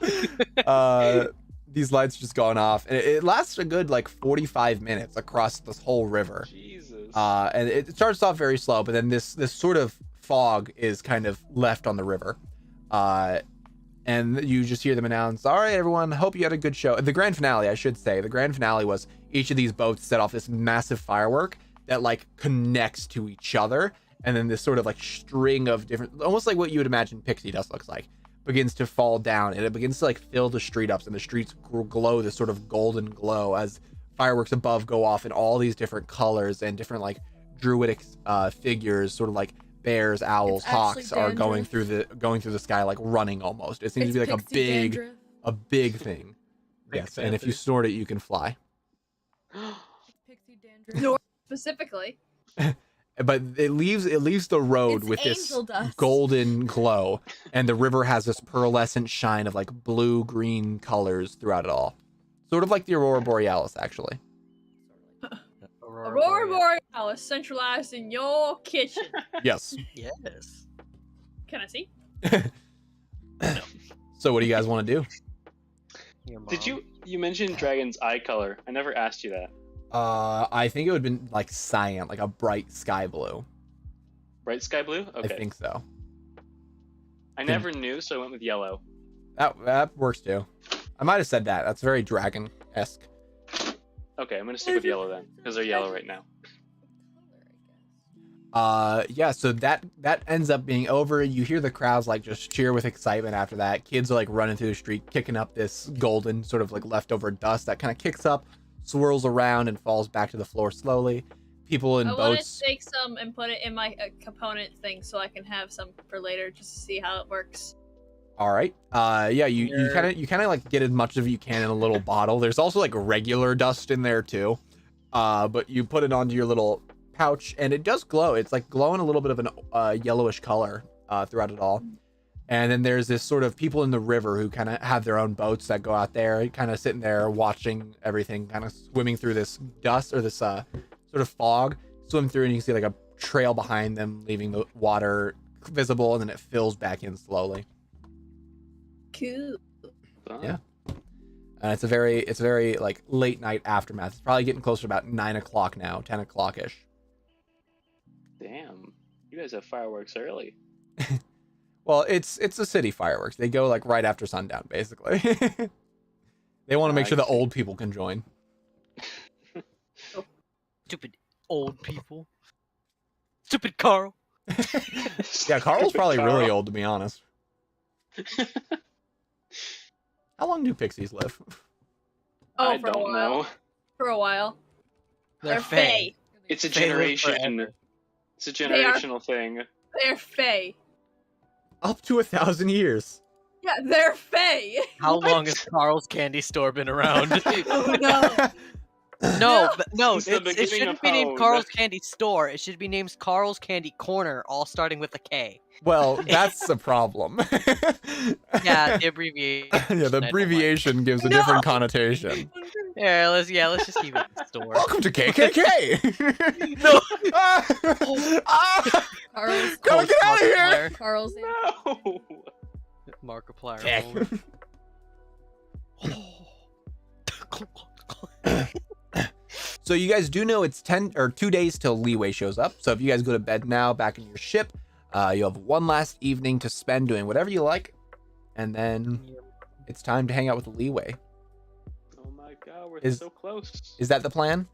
These lights just gone off, and it lasts a good like 45 minutes across this whole river. Jesus. And it starts off very slow, but then this sort of fog is kind of left on the river. And you just hear them announce, "All right, everyone, hope you had a good show." The grand finale, I should say, the grand finale was each of these boats set off this massive firework that like connects to each other, and then this sort of like string of different, almost like what you would imagine pixie dust looks like, begins to fall down, and it begins to like fill the street up, and the streets glow this sort of golden glow as fireworks above go off in all these different colors, and different like druidic figures, sort of like bears, owls, hawks, are going through the sky, like running almost. It seems to be like a big thing. Yes, and if you snort it, you can fly. Pixie dandruff. North specifically. But it leaves the road It's with this dust. golden glow, and the river has this pearlescent shine of like blue green colors throughout it all, sort of like the Aurora Borealis, actually. Aurora Borealis centralized in your kitchen. Yes. Yes. Can I see? So what do you guys want to do? Did you mentioned dragon's eye color? I never asked you that. I think it would have been like cyan, like a bright sky blue. Bright sky blue? Okay. I think so. I never knew, so I went with yellow. That works too. I might have said that. That's very dragon-esque. Okay, I'm gonna stick with yellow then, because they're yellow right now. Yeah, so that ends up being over. You hear the crowds like just cheer with excitement after that. Kids are like running through the street, kicking up this golden sort of like leftover dust that kind of kicks up, swirls around, and falls back to the floor slowly. People in I want boats. to take some and put it in my component thing so I can have some for later, just to see how it works. All right. Yeah, you kind of like get as much of you can in a little bottle. There's also like regular dust in there too. But you put it onto your little pouch, and it does glow. It's like glowing a little bit of an yellowish color throughout it all. And then there's this sort of people in the river who kind of have their own boats that go out there, kind of sitting there watching everything, kind of swimming through this dust or this sort of fog, swim through, and you can see like a trail behind them, leaving the water visible, and then it fills back in slowly. Cool. Yeah. And it's a very like late night aftermath. It's probably getting closer to about 9 o'clock now, 10 o'clock ish. Damn, you guys have fireworks early. Well, it's a city fireworks. They go like right after sundown, basically. They want to make sure the old people can join. Stupid old people. Stupid Carl. Yeah, Carl's probably Carl. really old, to be honest. How long do pixies live? Oh, I for a don't while. know. For a while. They're Fae. Fae. It's a They live generation. forever. It's a They are- generational thing. They're Fae. Up to 1,000 years. Yeah, they're Fae. How long has Carl's candy store been around? Oh no. No, but no, Since the it beginning shouldn't of be named Hone. Carl's Candy Store. It should be named Carl's Candy Corner, all starting with a K. Well, that's the problem. Yeah, the abbreviation. Yeah, the I don't like. abbreviation gives a No! different connotation. Let's just keep it in the store. Welcome to KKK. No. Ah! Carl's Go get out of here! Carl's No. Markiplier. Okay. So you guys do know it's 10 or 2 days till Leeway shows up. So if you guys go to bed now, back in your ship, you have one last evening to spend doing whatever you like, and then it's time to hang out with Leeway. Oh my god, we're Is- so close. Is that the plan?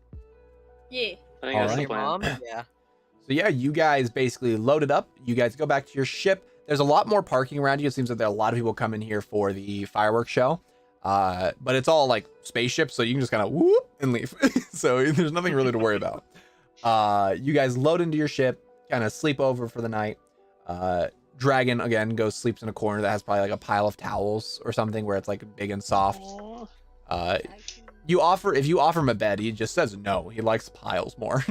Yeah. I think All that's the right. Your plan. mom? Yeah. So yeah, you guys basically loaded up. You guys go back to your ship. There's a lot more parking around you. It seems that there are a lot of people come in here for the fireworks show. But it's all like spaceships, so you can just kind of whoop and leave. So there's nothing really to worry about. You guys load into your ship, kind of sleep over for the night. Dragon again goes sleeps in a corner that has probably like a pile of towels or something where it's like big and soft. Aw. If you offer him a bed, he just says no. He likes piles more.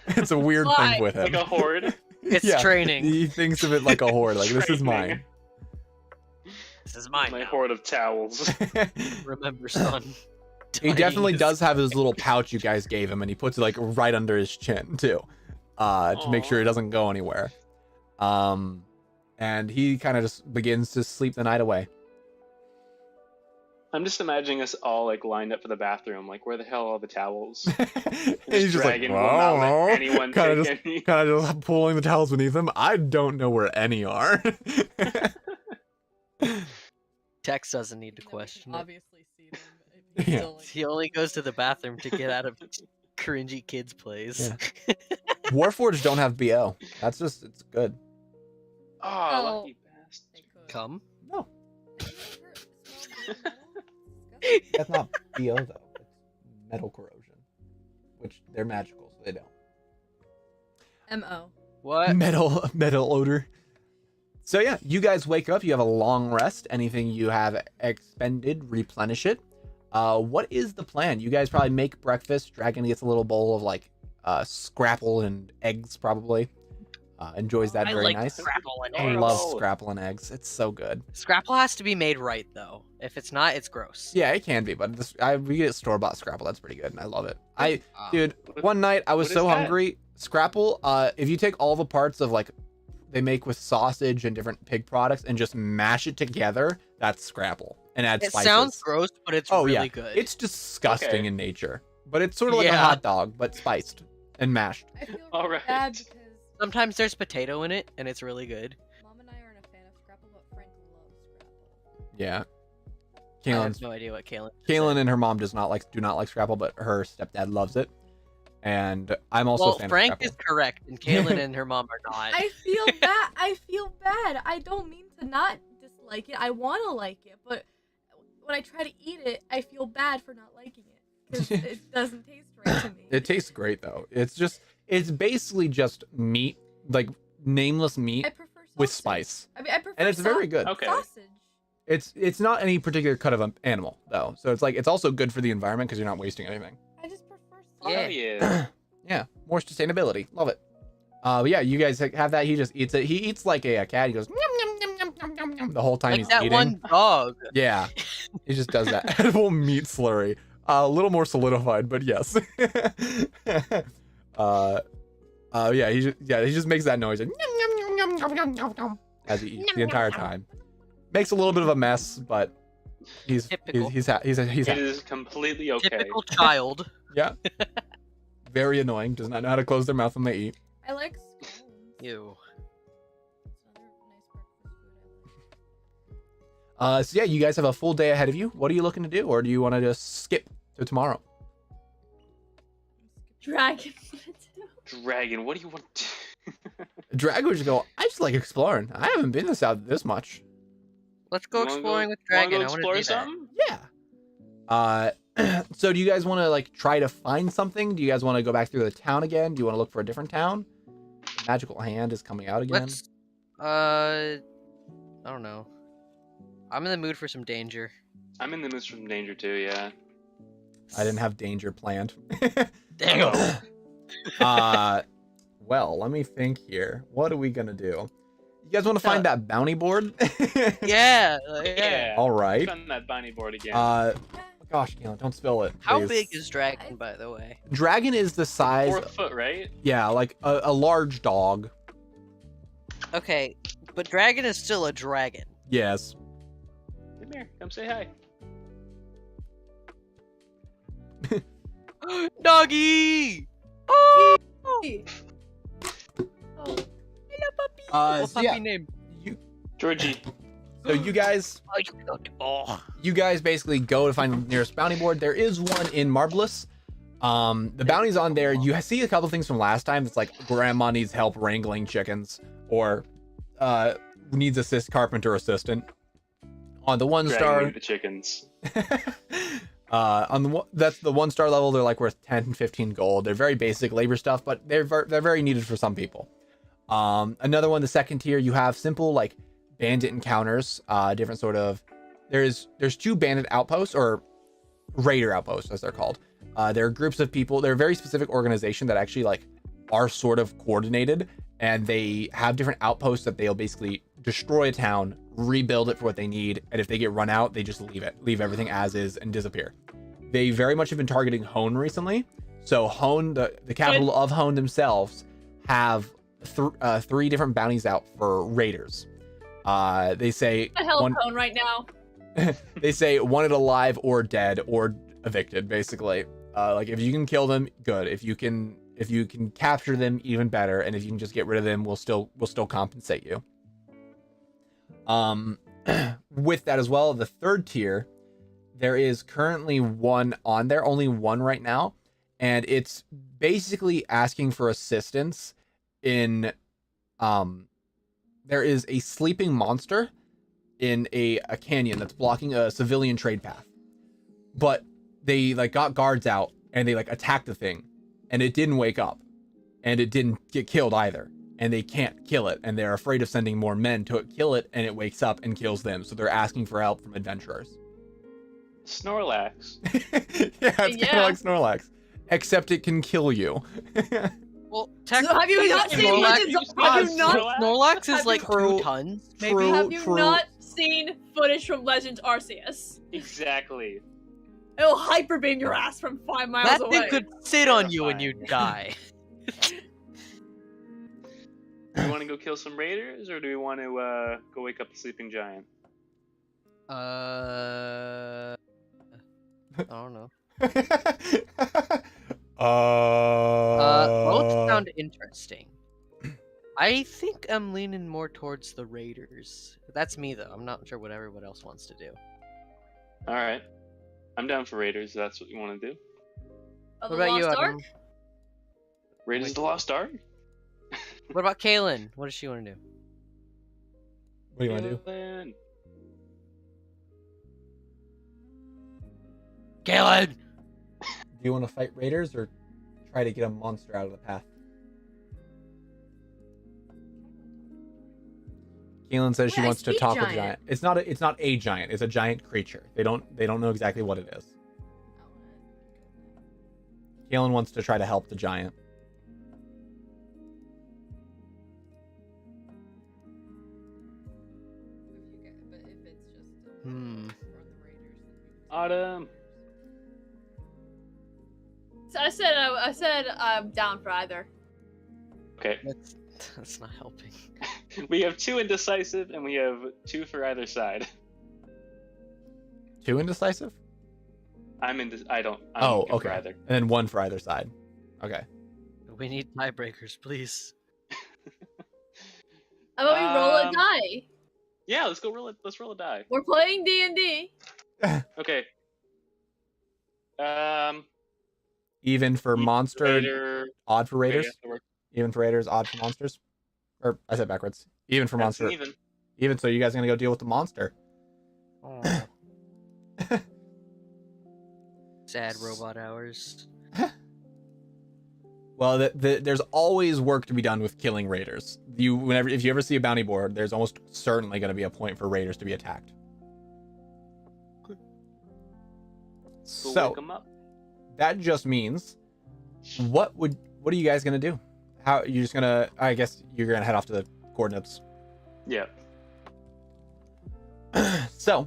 It's a weird Why? thing with him. Like a horde. It's Yeah. training. He thinks of it like a horde. Like, this is Training. mine. This is mine. My now. horde of towels. Remember, son. He definitely Please. does have his little pouch you guys gave him, and he puts it like right under his chin too, to make sure Aw. it doesn't go anywhere. And he kind of just begins to sleep the night away. I'm just imagining us all like lined up for the bathroom. Like, where the hell are all the towels? And This he's just like, dragon will not let anyone kind take of any. just pulling the towels beneath him. I don't know where any are. Tex doesn't need to Even though we can question it. obviously see them. If he's Yeah. still, like, He only goes to the bathroom to get out of cringy kids' plays. Warforged don't have BO. That's just, it's good. Oh, Oh. lucky bastard. they could. Come. No, Never smelled metal? Disgusting. that's not BO though. It's metal corrosion, which they're magical, so they don't. M.O. What? metal odor. So yeah, you guys wake up, you have a long rest. Anything you have expended, replenish it. What is the plan? You guys probably make breakfast. Dragon gets a little bowl of like scrapple and eggs probably. Enjoys that I very like nice. Scrapple and I eggs. love Oh. scrapple and eggs. It's so good. Scrapple has to be made right though. If it's not, it's gross. Yeah, it can be, but we get store-bought scrapple. That's pretty good, and I love it. Ah. Dude, one night I was What is so that? hungry. Scrapple, if you take all the parts of like they make with sausage and different pig products and just mash it together, that's Scrapple. And add It spices. sounds gross, but it's Oh, really yeah. good. It's disgusting Okay. in nature, but it's sort of like a Yeah. hot dog, but spiced and mashed. I feel All really right. bad because Sometimes there's potato in it, and it's really good. Mom and I aren't a fan of Scrapple, but Frank loves Scrapple. Yeah. I have Kaylin's no idea what Kaylin. Kaylin and her mom do not like Scrapple, but her stepdad loves it. And I'm also a Well, fan Frank of is Scrapple. correct, and Kaylin and her mom are not. I feel bad. I feel bad. I don't mean to not dislike it. I want to like it, but when I try to eat it, I feel bad for not liking it because it doesn't taste right to me. It tastes great though. It's basically just meat, like nameless meat I prefer sausage. with spice. I mean, I prefer And it's very good. Okay. sausage. It's not any particular cut of an animal though. So it's like it's also good for the environment because you're not wasting anything. I just prefer Oh sausage. yeah. Yeah, more sustainability. Love it. But yeah, you guys have that. He just eats it. He eats like a cat. He goes "Nom, nom, nom, nom, nom, nom, nom," the whole time Like he's that eating. one dog. Yeah, he just does that edible meat slurry. A little more solidified, but yes. Yeah, he just makes that noise like, "Nom, nom, nom, nom, nom, nom, nom, nom," as he eats the entire time. Makes a little bit of a mess, but Typical. he's It happy. is completely okay. Typical child. Yeah. Very annoying. Does not know how to close their mouth when they eat. I like scones. Ew. It's another nice breakfast food I like. So yeah, you guys have a full day ahead of you. What are you looking to do, or do you want to just skip to tomorrow? Dragon. Dragon, what do you want? Dragon would just go, I just like exploring. I haven't been this much. Let's go You wanna exploring with wanna Dragon. go I want explore to do that. something? Yeah. So do you guys want to like try to find something? Do you guys want to go back through the town again? Do you want to look for a different town? The magical hand is coming out again. Let's. I don't know. I'm in the mood for some danger. I'm in the mood for some danger too. Yeah. I didn't have danger planned. Damn. Well, let me think here. What are we gonna do? You guys want to find that bounty board? Yeah. All right. Found that bounty board again. Gosh, don't spill it. How please. big is Dragon, by the way? Dragon is the size. 4 foot, right? Yeah, like a large dog. Okay, but Dragon is still a dragon. Yes. Come here. Come say hi. Doggy! Oh! Oh. Hello, puppy. So What puppy yeah, name? Georgie. so you guys you guys basically go to find the nearest bounty board. There is one in Marvelous. The bounty's on there. You see a couple things from last time. It's like grandma needs help wrangling chickens, or needs carpenter assistant. On the 1-star, the chickens. that's the 1-star level. They're like worth 10, 15 gold. They're very basic labor stuff, but they're very needed for some people. Another one, the 2nd tier, you have simple like bandit encounters. Different sort of. There's 2 bandit outposts, or raider outposts as they're called. They're groups of people. They're a very specific organization that actually like are sort of coordinated, and they have different outposts that they'll basically destroy a town, rebuild it for what they need, and if they get run out, they just leave everything as is and disappear. They very much have been targeting Hone recently. So Hone, the capital of Hone themselves, have 3 different bounties out for raiders. They say The hell phone right now. they say wanted alive or dead or evicted, basically. Like if you can kill them, good. If you can capture them, even better. And if you can just get rid of them, we'll still compensate you. With that as well, the 3rd tier, there is currently one on there, only one right now, and it's basically asking for assistance in there is a sleeping monster in a canyon that's blocking a civilian trade path. But they like got guards out and they like attacked the thing, and it didn't wake up, and it didn't get killed either. And they can't kill it, and they're afraid of sending more men to kill it, and it wakes up and kills them. So they're asking for help from adventurers. Snorlax. Yeah, it's kind of like Snorlax, except it can kill you. Well, So have you not seen footage? Have you not? Snorlax is like True. 2 tons, maybe. True. Have you not seen footage from Legends Arceus? Exactly. It'll hyper beam your ass from 5 miles That away. thing could sit on you and you die. Do we want to go kill some raiders, or do we want to go wake up the sleeping giant? I don't know. Both sound interesting. I think I'm leaning more towards the raiders. That's me though. I'm not sure what everyone else wants to do. All right. I'm down for raiders. If that's what you want to do. Of What the about you, Lost Ark? Adam? Raiders of the Lost Ark. What about Kaylin? What does she want to do? What do you want to do? Kaylin. Kaylin! Do you want to fight raiders or try to get a monster out of the path? Keelan says she Wait, I wants to speak talk with giant. giant. It's not a giant. It's a giant creature. They don't know exactly what it is. Keelan wants to try to help the giant. Autumn. So I said I'm down for either. Okay. That's not helping. We have 2 indecisive, and we have 2 for either side. 2 indecisive? I'm looking Okay. for either. And then 1 for either side. Okay. We need tiebreakers, please. How about we roll a Um, die? Yeah, let's roll a die. We're playing D&D. Okay. Even for monster, Raider. odd for Okay, raiders. yeah, that works. Even for raiders, odd for monsters. Or I said backwards. Even for That's monster. even. Even so, you guys are gonna go deal with the monster. Oh. Sad robot hours. Well, there's always work to be done with killing raiders. If you ever see a bounty board, there's almost certainly going to be a point for raiders to be attacked. Go So wake 'em up. that just means, what are you guys going to do? How you just gonna? I guess you're gonna head off to the coordinates. Yeah. So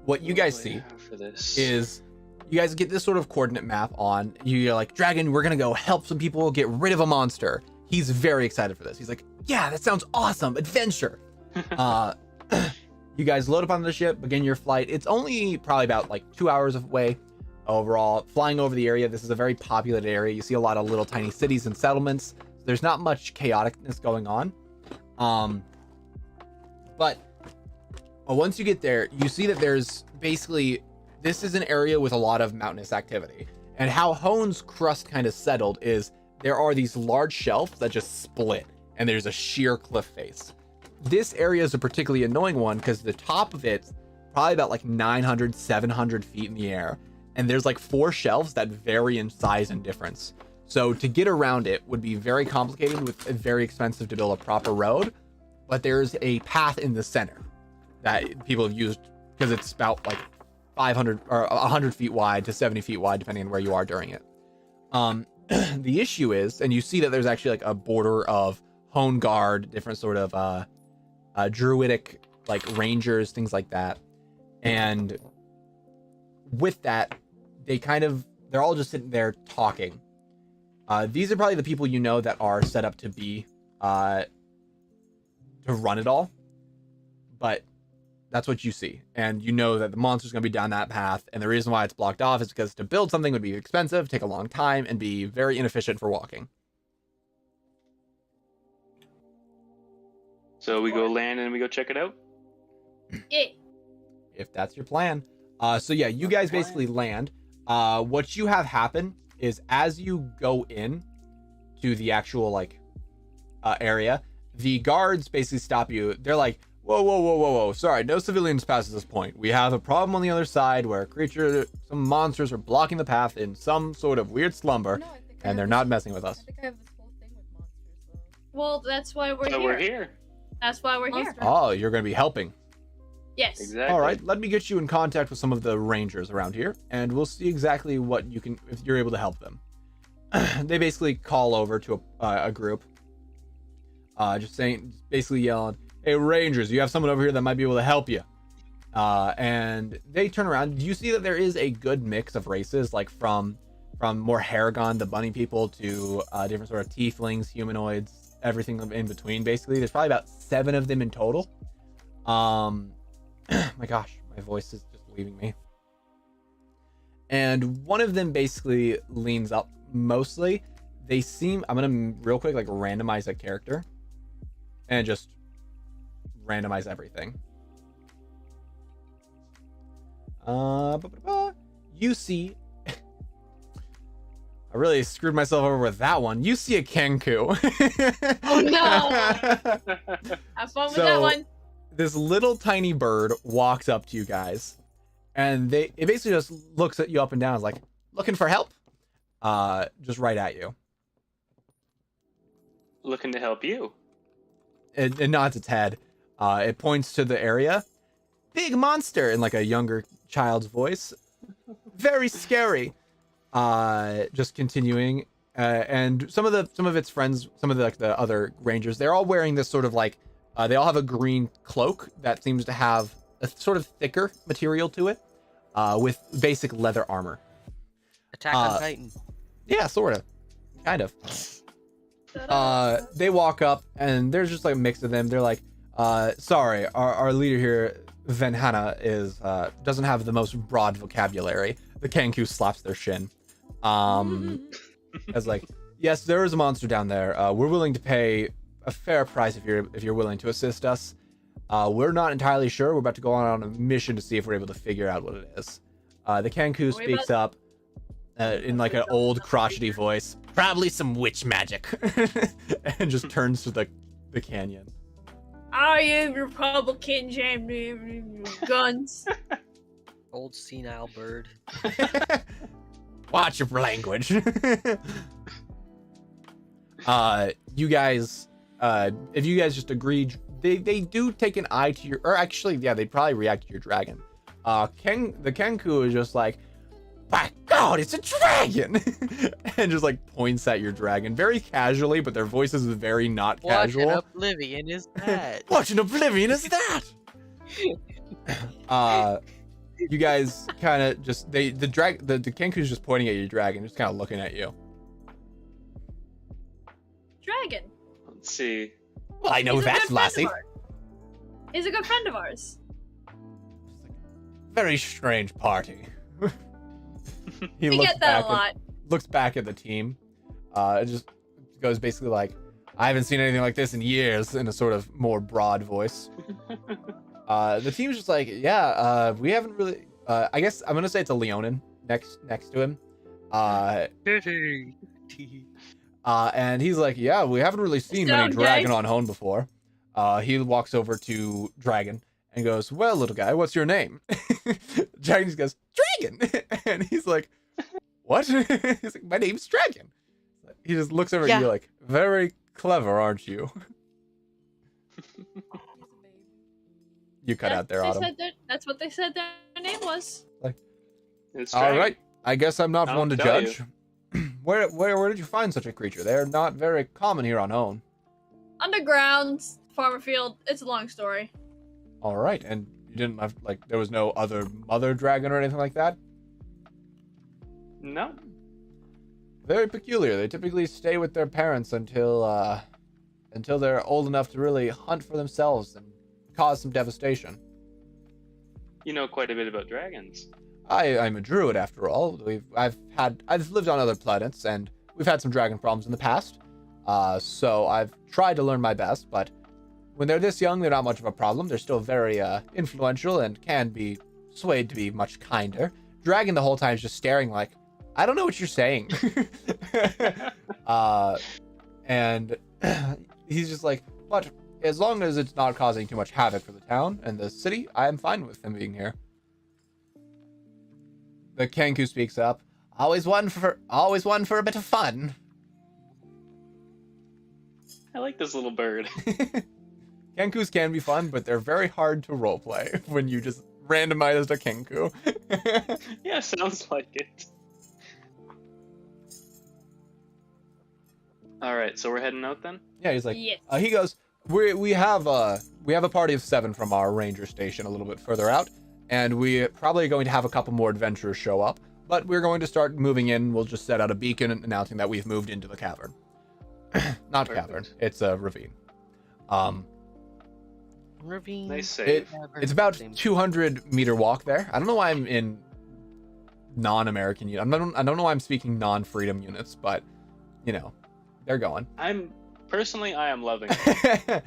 what you guys What do I see have for this? is you guys get this sort of coordinate map on. You're like, Dragon, we're gonna go help some people get rid of a monster. He's very excited for this. He's like, yeah, that sounds awesome. Adventure. You guys load up on the ship, begin your flight. It's only probably about like 2 hours away overall. Flying over the area, this is a very populated area. You see a lot of little tiny cities and settlements. There's not much chaoticness going on. But once you get there, you see that there's basically, this is an area with a lot of mountainous activity. And how Hone's crust kind of settled is there are these large shelves that just split and there's a sheer cliff face. This area is a particularly annoying one because the top of it's probably about like 900, 700 feet in the air. And there's like 4 shelves that vary in size and difference. So to get around it would be very complicated with very expensive to build a proper road. But there's a path in the center that people have used because it's about like 500 or 100 feet wide to 70 feet wide, depending on where you are during it. The issue is, and you see that there's actually like a border of Hone Guard, different sort of druidic like rangers, things like that. And with that, they're all just sitting there talking. These are probably the people you know that are set up to be to run it all, but that's what you see, and you know that the monster's going to be down that path, and the reason why it's blocked off is because to build something would be expensive, take a long time, and be very inefficient for walking. So we go land and we go check it out. Yeah. If that's your plan. So yeah, you guys basically land. What you have happen is as you go in to the actual like area, the guards basically stop you. They're like, whoa. Sorry, no civilians past this point. We have a problem on the other side where some monsters are blocking the path in some sort of weird slumber, No, I think I and have they're this- not messing with I us. think I have this whole thing with monsters. Though. Well, that's why we're So here. we're here. That's why we're here. Monster. Oh, you're going to be helping. Yes. Exactly. All right, let me get you in contact with some of the rangers around here, and we'll see exactly what you can, if you're able to help them. They basically call over to a group, basically yelling, "Hey, rangers, you have someone over here that might be able to help you." And they turn around. You see that there is a good mix of races, like from more Haragon, the bunny people, to different sort of tieflings, humanoids, everything in between. Basically, there's probably about 7 of them in total. My gosh, my voice is just leaving me. And one of them basically leans up mostly. I'm gonna real quick like randomize a character and just randomize everything. You see, I really screwed myself over with that one. You see a Kenku. Oh no! Have fun with that one. This little tiny bird walks up to you guys, and it basically just looks at you up and down, is like, looking for help? Just right at you. Looking to help you. It nods its head. It points to the area. Big monster in like a younger child's voice. Very scary. Just continuing. And some of its friends, some of the other rangers, they're all wearing this sort of like, they all have a green cloak that seems to have a sort of thicker material to it, with basic leather armor. Attack on Titan. Yeah, sort of. Kind of. They walk up, and there's just like a mix of them. They're like, sorry, our leader here, Venhana, doesn't have the most broad vocabulary. The Kenku slaps their shin. As like, yes, there is a monster down there. We're willing to pay a fair price if you're willing to assist us. We're not entirely sure. We're about to go on a mission to see if we're able to figure out what it is. The Kenku speaks up in like an old crotchety voice. Probably some witch magic. And just turns to the canyon. I am Republican guns. Old senile bird. Watch your language. You guys, if you guys just agreed, they do take an eye to your, or actually, yeah, they'd probably react to your dragon. The Kenku is just like, by God, it's a dragon! And just like points at your dragon very casually, but their voice is very not casual. What an oblivion is that? What an oblivion is that? You guys kind of just the Kenku's just pointing at your dragon, just kind of looking at you. Dragon. Let's see. Well, I know He's a that, good friend lassie. of ours. He's a good friend of ours. Very strange party. He We get that a lot. Looks back at the team. It just goes basically like, I haven't seen anything like this in years, in a sort of more broad voice. The team's just like, yeah, we haven't really. I guess I'm gonna say it's a Leonin next to him. And he's like, yeah, we haven't really seen many Sound Dragon gay? on Hone before. He walks over to Dragon and goes, well, little guy, what's your name? Dragon just goes, Dragon! And he's like, what? He's like, my name's Dragon. He just looks over at you like, very clever, aren't you? You cut out there, Autumn. That's what they said their name was. It's All dragon. right. I guess I'm not I'll one to tell judge. Where did you find such a creature? They're not very common here on Hone. Underground, farmer field. It's a long story. All right, and you didn't have there was no other mother dragon or anything like that? No. Very peculiar. They typically stay with their parents until they're old enough to really hunt for themselves and cause some devastation. You know quite a bit about dragons. I'm a druid after all. I've lived on other planets and we've had some dragon problems in the past. So I've tried to learn my best, but when they're this young, they're not much of a problem. They're still very influential and can be swayed to be much kinder. Dragon the whole time is just staring like, I don't know what you're saying. And he's just like, but as long as it's not causing too much havoc for the town and the city, I am fine with him being here. The Kenku speaks up. Always one for a bit of fun. I like this little bird. Kenkus can be fun, but they're very hard to roleplay when you just randomize a Kenku. Yeah, sounds like it. All right, so we're heading out then. Yeah, he's like, Yes. he goes, we have a party of 7 from our ranger station a little bit further out, and we probably going to have a couple more adventurers show up, but we're going to start moving in. We'll just set out a beacon announcing that we've moved into the cavern. Not Perfect. cavern, it's a ravine. Ravine. Nice save. It's about Same. 200 meter walk there. I don't know why I'm in non-American unit. I don't know why I'm speaking non-freedom units, but you know, they're going. I am loving it.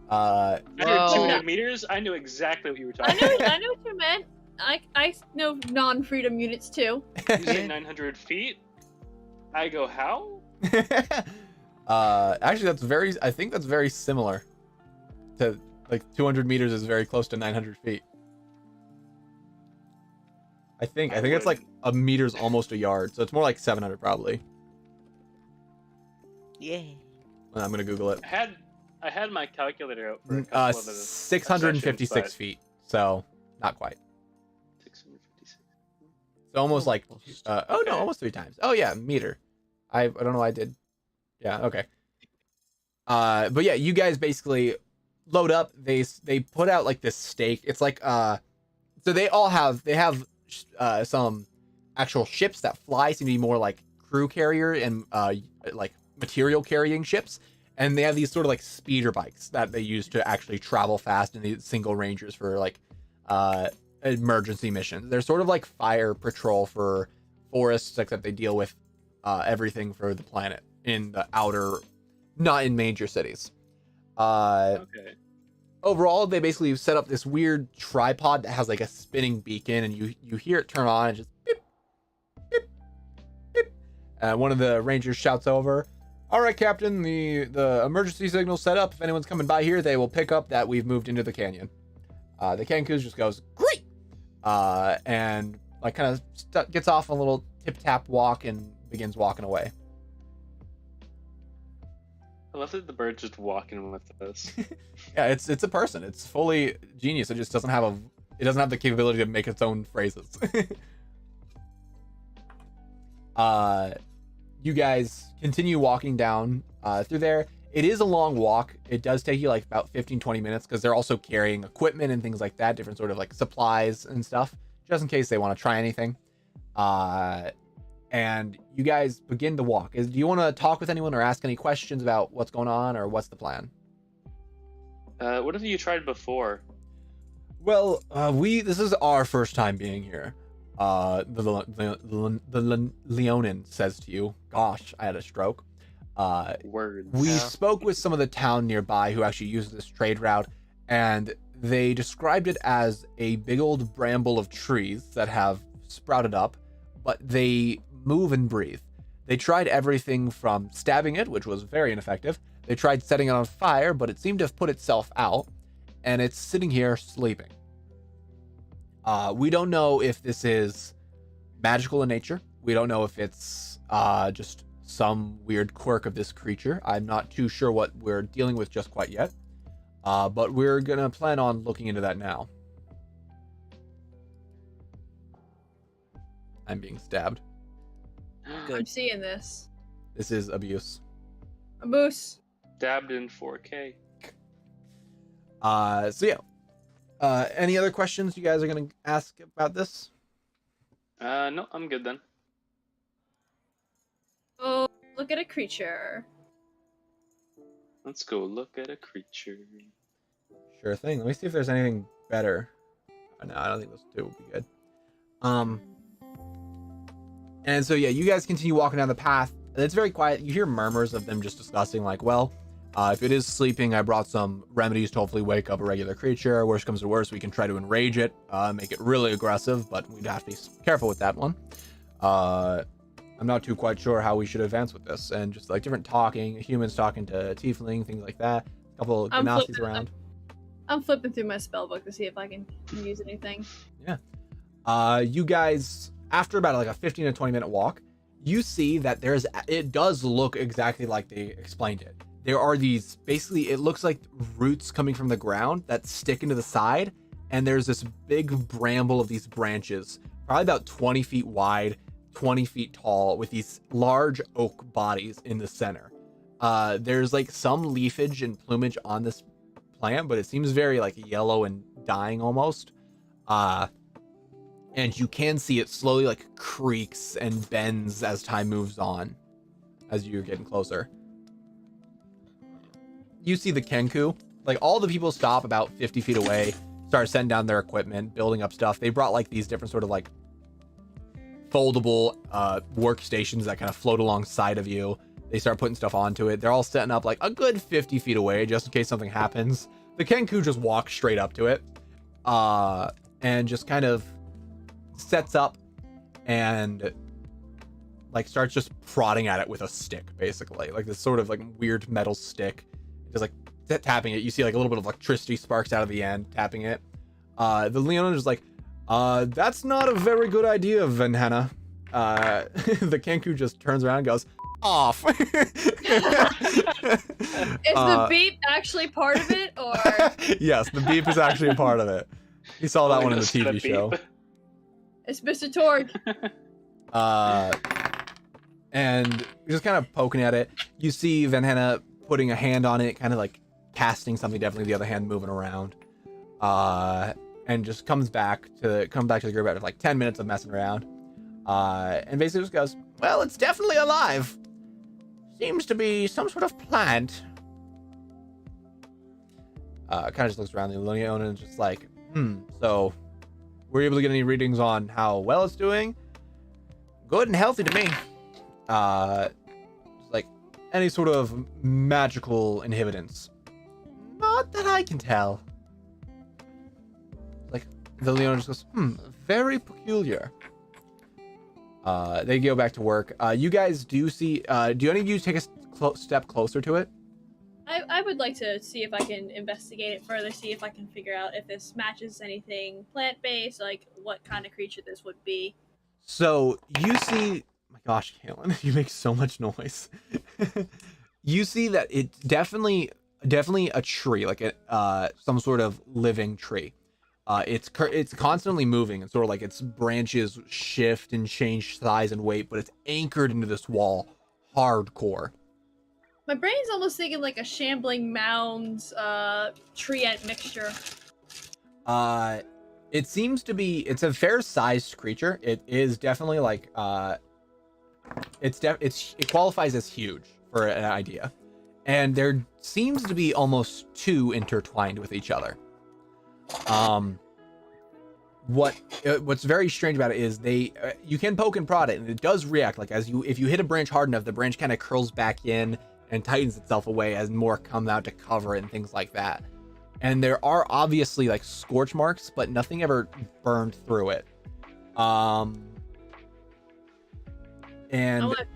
uh, I heard 200 meters. I knew exactly what you were I talking know, about. I know what you meant. I know non-freedom units too. You say 900 feet? I go, how? actually I think that's very similar to, like, 200 meters is very close to 900 feet. I think it's like a meter's almost a yard, so it's more like 700 probably. Yeah. I'm gonna Google it. I had my calculator out for a couple of the 656 sessions, feet, so not quite. but 656. So almost like, Almost. oh no, almost 3 times. Oh yeah, meter. I don't know why I did. Yeah, okay. But yeah, you guys basically load up. They put out like this stake. It's like so they have some actual ships that fly, seem to be more like crew carrier and like material carrying ships, and they have these sort of like speeder bikes that they use to actually travel fast in these single rangers for like emergency missions. They're sort of like fire patrol for forests, except they deal with everything for the planet in the outer, not in major cities. Okay. Overall, they basically set up this weird tripod that has like a spinning beacon, and you hear it turn on and just beep, beep, beep, One of the rangers shouts over, "All right, Captain, the emergency signal's set up. If anyone's coming by here, they will pick up that we've moved into the canyon." The Kenku just goes, "Great!" And like kind of gets off a little tip-tap walk and begins walking away. I love that the bird's just walking with us. Yeah, it's a person. It's fully genius. It just doesn't have the capability to make its own phrases. You guys continue walking down through there. It is a long walk. It does take you like about 15-20 minutes because they're also carrying equipment and things like that, different sort of like supplies and stuff, just in case they want to try anything. And you guys begin to walk. Do you want to talk with anyone or ask any questions about what's going on, or what's the plan? What have you tried before? Well, this is our first time being here. The Leonin says to you, "Gosh, I had a stroke." Words. We spoke with some of the town nearby who actually use this trade route, and they described it as a big old bramble of trees that have sprouted up, but they move and breathe. They tried everything from stabbing it, which was very ineffective. They tried setting it on fire, but it seemed to have put itself out, and it's sitting here sleeping. We don't know if this is magical in nature. We don't know if it's just some weird quirk of this creature. I'm not too sure what we're dealing with just quite yet, but we're gonna plan on looking into that now. I'm being stabbed. I'm seeing this. This is abuse. A moose. Stabbed in 4K. So yeah. Any other questions you guys are gonna ask about this? No, I'm good then. Oh, look at a creature. Let's go look at a creature. Sure thing. Let me see if there's anything better. No, I don't think those two will be good. And so yeah, you guys continue walking down the path. It's very quiet. You hear murmurs of them just discussing like, well, if it is sleeping, I brought some remedies to hopefully wake up a regular creature. Worst comes to worst, we can try to enrage it, make it really aggressive, but we'd have to be careful with that one. I'm not too quite sure how we should advance with this. And just like different talking, humans talking to tiefling, things like that. A couple of Gnasis around. I'm flipping through my spellbook to see if I can use anything. Yeah. You guys, after about like a 15 to 20 minute walk, you see that it does look exactly like they explained it. There are these, basically, it looks like roots coming from the ground that stick into the side, and there's this big bramble of these branches, probably about 20 feet wide, 20 feet tall, with these large oak bodies in the center. There's like some leafage and plumage on this plant, but it seems very like yellow and dying almost. And you can see it slowly like creaks and bends as time moves on, as you're getting closer. You see the Kenku, like all the people stop about 50 feet away, start setting down their equipment, building up stuff. They brought like these different sort of like foldable workstations that kind of float alongside of you. They start putting stuff onto it. They're all setting up like a good 50 feet away just in case something happens. The Kenku just walks straight up to it and just kind of sets up and like starts just prodding at it with a stick, basically like this sort of like weird metal stick. Just like tapping it. You see like a little bit of electricity sparks out of the end, tapping it. The Leonin is like, that's not a very good idea, Venhana. The Kenku just turns around and goes, off. Is the beep actually part of it, or? Yes, the beep is actually a part of it. You saw that one in the TV show. It's Mr. Torg. And just kind of poking at it. You see Venhana putting a hand on it, kind of like casting something, definitely the other hand moving around, and just comes back to the group after like 10 minutes of messing around, and basically just goes, well, it's definitely alive. Seems to be some sort of plant. Kind of just looks around the Leonin and just like, so were you able to get any readings on how well it's doing? Good and healthy to me. Like any sort of magical inhibitants? Not that I can tell. Like, the Leonin just goes, very peculiar. They go back to work. You guys do see. Do any of you take a step closer to it? I would like to see if I can investigate it further, see if I can figure out if this matches anything plant-based, like what kind of creature this would be. So you see, my gosh, Kaylin, you make so much noise. You see that it's definitely a tree, like some sort of living tree. It's constantly moving, and sort of like its branches shift and change size and weight, but it's anchored into this wall, hardcore. My brain's almost thinking like a shambling mounds, tree ant mixture. It seems to be. It's a fair-sized creature. It is definitely like it qualifies as huge for an idea, and there seems to be almost two intertwined with each other. What's very strange about it is you can poke and prod it, and it does react. Like if you hit a branch hard enough, the branch kind of curls back in and tightens itself away as more come out to cover it and things like that. And there are obviously like scorch marks, but nothing ever burned through it. And I want to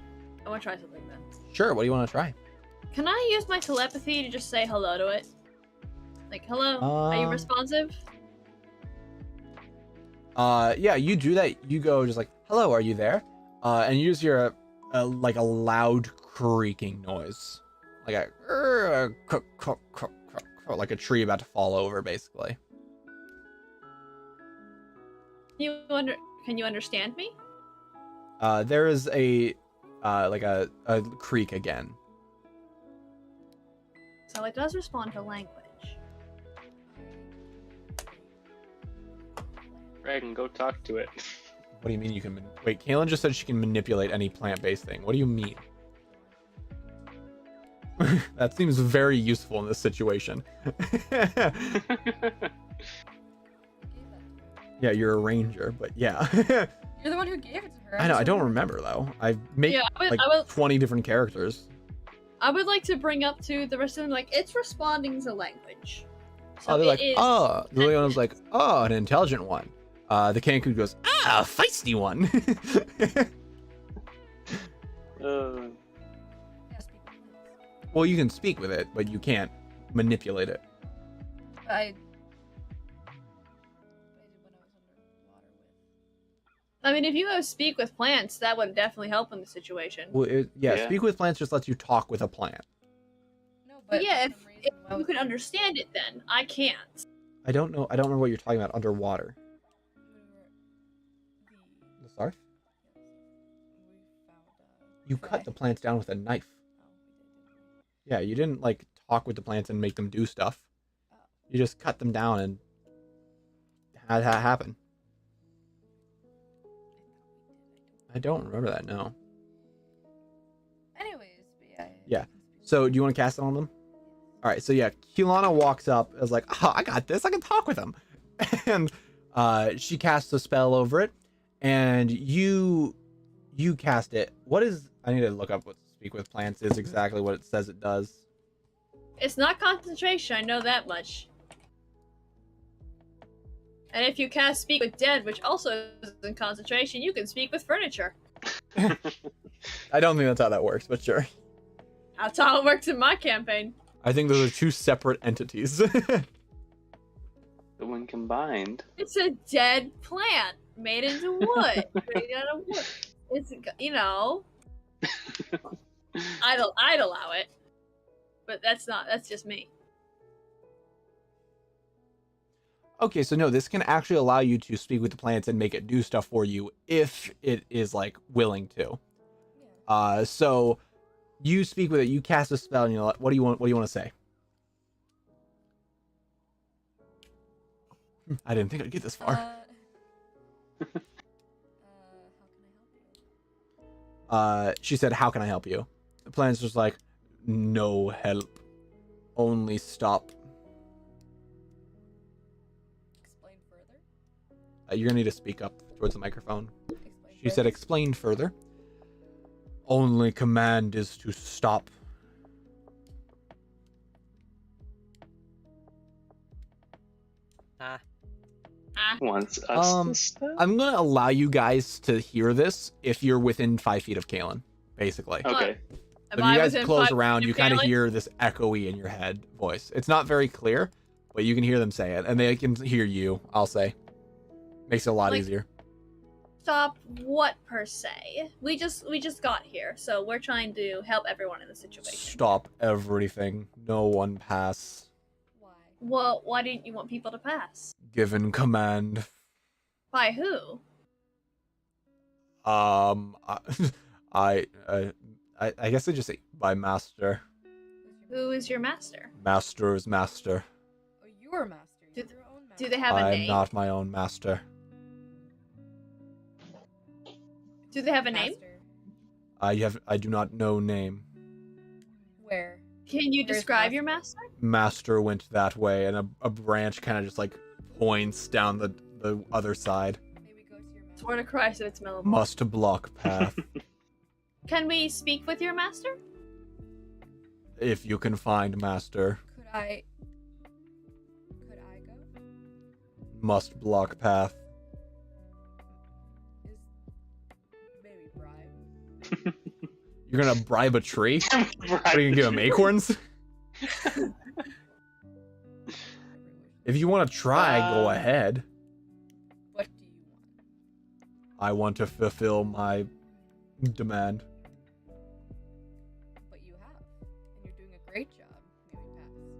try something then. Sure, what do you want to try? Can I use my telepathy to just say hello to it? Like, hello, are you responsive? Yeah, you do that. You go just like, hello, are you there? And you just hear a loud creaking noise, like like a tree about to fall over, basically. Can you understand me? There is a creak again. So it does respond to language. Dragon, go talk to it. What do you mean you can? Wait, Kaylin just said she can manipulate any plant-based thing. What do you mean? That seems very useful in this situation. Yeah, you're a ranger, but yeah. You're the one who gave it to her. I know. I don't remember though. I make 20 different characters. I would like to bring up to the rest of them, like, it's responding to language. So they're like, oh. Liliana's like, oh, an intelligent one. The Cancun goes, a feisty one. Well, you can speak with it, but you can't manipulate it. I mean, if you go speak with plants, that would definitely help in the situation. Well, yeah, speak with plants just lets you talk with a plant. No, but yeah, if you can understand it, then I can't. I don't know. I don't remember what you're talking about underwater. The Sarf? You cut the plants down with a knife. Yeah, you didn't like talk with the plants and make them do stuff. You just cut them down and had that happen. I don't remember that, no. Anyways, but yeah. So, do you want to cast it on them? All right. So yeah, Kilana walks up. I was like, oh, I got this. I can talk with him. And she casts a spell over it, and you cast it. What is? I need to look up what speak with plants is exactly what it says it does. It's not concentration. I know that much. And if you cast Speak with Dead, which also isn't concentration, you can speak with furniture. I don't think that's how that works, but sure. That's how it works in my campaign. I think those are two separate entities. But when combined, it's a dead plant made into wood. Made out of wood. It's, you know, I'd allow it, but that's just me. Okay, so no, this can actually allow you to speak with the plants and make it do stuff for you if it is like willing to. So you speak with it, you cast a spell, and what do you want to say? I didn't think I'd get this far. how can I help you? She said, how can I help you? The plant's just like, no help, only stop. Explain further? You're gonna need to speak up towards the microphone. She Further? said, explain further. Only command is to stop. Wants us Um, to stop? I'm gonna allow you guys to hear this if you're within 5 feet of Kalen, basically. Okay. So if you guys close around, you kind of hear this echoey in your head voice. It's not very clear, but you can hear them say it, and they can hear you, I'll say. Makes it a lot Like- easier. Stop what per se? We just got here, so we're trying to help everyone in the situation. Stop everything. No one pass. Why? Well, why didn't you want people to pass? Given command. By who? I guess I just say by master. Who is your master? Master is master. Oh, you're a master. You're your own master. Do they have a I am name? not my own master. Do they have a name? Master. I do not know name. Where? Can you Where's describe master? your master? Master went that way, and a branch kind of just like points down the other side. May we go to your master? Swear to Christ if it's Mellowbrook. Must block path. Can we speak with your master? If you can find master. Could I go? Must block path. Is maybe bribe? You're gonna bribe a tree? Right. What are you gonna give him acorns? If you want to try, go ahead. What do you want? I want to fulfill my demand. But you have, and you're doing a great job.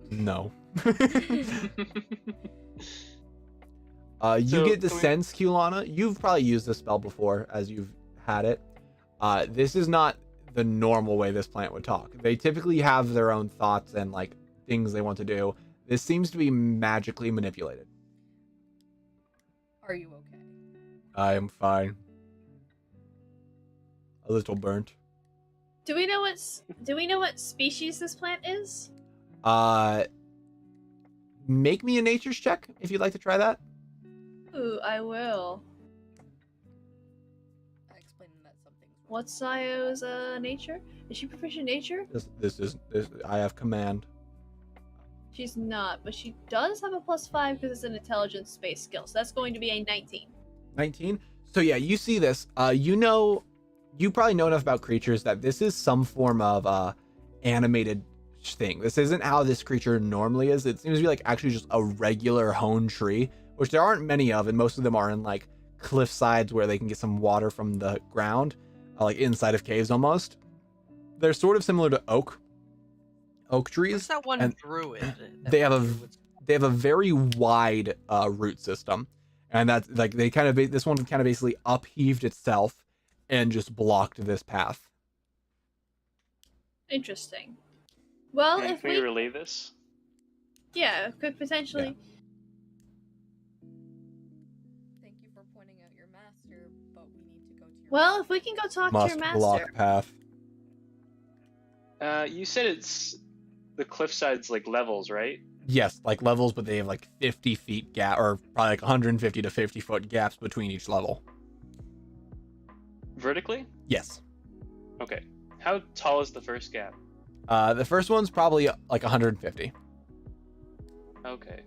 Maybe No. pass. You So, get the can we- sense, Kulana. You've probably used this spell before as you've had it. This is not the normal way this plant would talk. They typically have their own thoughts and like things they want to do. This seems to be magically manipulated. Are you okay? I am fine. A little burnt. Do we know what species this plant is? Make me a nature's check if you'd like to try that. Ooh, I will. I explained that something's wrong. What's Sayo's nature? Is she proficient in nature? This I have command. She's not, but she does have a +5 because it's an intelligence space skill. So that's going to be a 19. 19. So yeah, you see this. You probably know enough about creatures that this is some form of animated thing. This isn't how this creature normally is. It seems to be like actually just a regular honed tree, which there aren't many of, and most of them are in like cliff sides where they can get some water from the ground, like inside of caves almost. They're sort of similar to oak trees. What's that one and druid? they have a very wide root system, and that's like this one kind of basically upheaved itself and just blocked this path. Interesting. Well, And if can we relay this? yeah, could potentially. Thank you for pointing out your master, but we need to go to your Well, if we can go talk to Must your master. block path. You said it's the cliffside's like levels, right? Yes, like levels, but they have like 50 feet gap, or probably like 150 to 50 foot gaps between each level. Vertically? Yes. Okay. How tall is the first gap? The first one's probably like 150. Okay.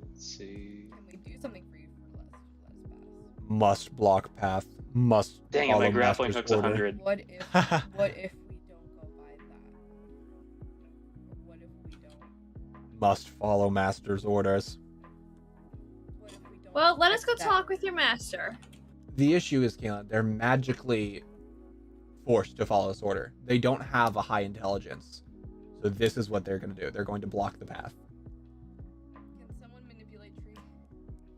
Let's see. Can we do something for you for less pass? Must block path. Must Dang it, follow my grappling master's hook's order. 100. What if what if we don't go by that? What if we don't? Must follow master's orders. What if we don't? Well, let us go respect talk that? with your master. The issue is, Kayla, they're magically forced to follow this order. They don't have a high intelligence. So this is what they're going to do. They're going to block the path. Can someone manipulate tree?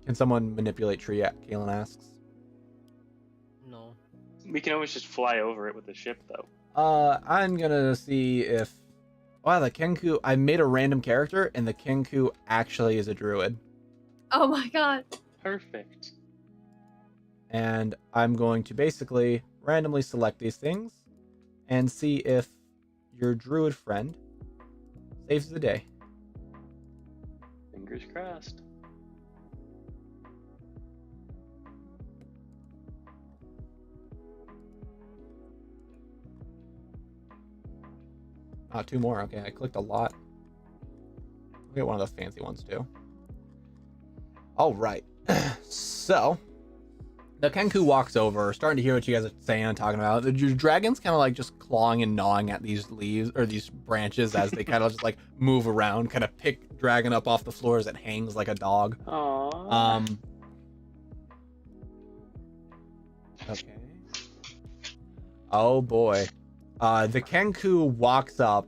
Can someone manipulate tree? Kayla asks. No. We can always just fly over it with the ship, though. I'm gonna see if... Wow, the Kenku... I made a random character, and the Kenku actually is a druid. Oh my god. Perfect. And I'm going to basically randomly select these things and see if your druid friend saves the day. Fingers crossed. Two more. Okay, I clicked a lot. I'll get one of the fancy ones too. All right. So the Kenku walks over, starting to hear what you guys are saying and talking about. The dragon's kind of like just clawing and gnawing at these leaves or these branches as they kind of just like move around, kind of pick Dragon up off the floor as it hangs like a dog. Aww. Okay. Oh boy. The Kenku walks up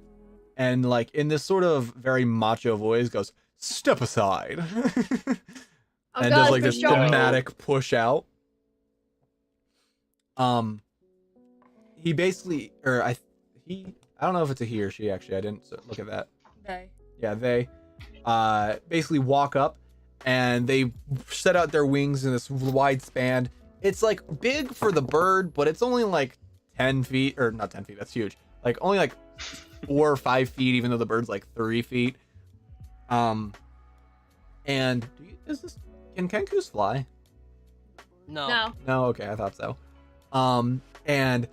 and like in this sort of very macho voice goes, "Step aside." Oh, And God, does like this push out. dramatic push out. He basically, or I don't know if it's a he or she actually. I didn't look at that. Okay. Yeah, they basically walk up and they set out their wings in this wide span. It's like big for the bird, but it's only like 10 feet, or not 10 feet, that's huge. Like only like 4 or 5 feet, even though the bird's like 3 feet. And can Kenkus fly? No. No, okay, I thought so. And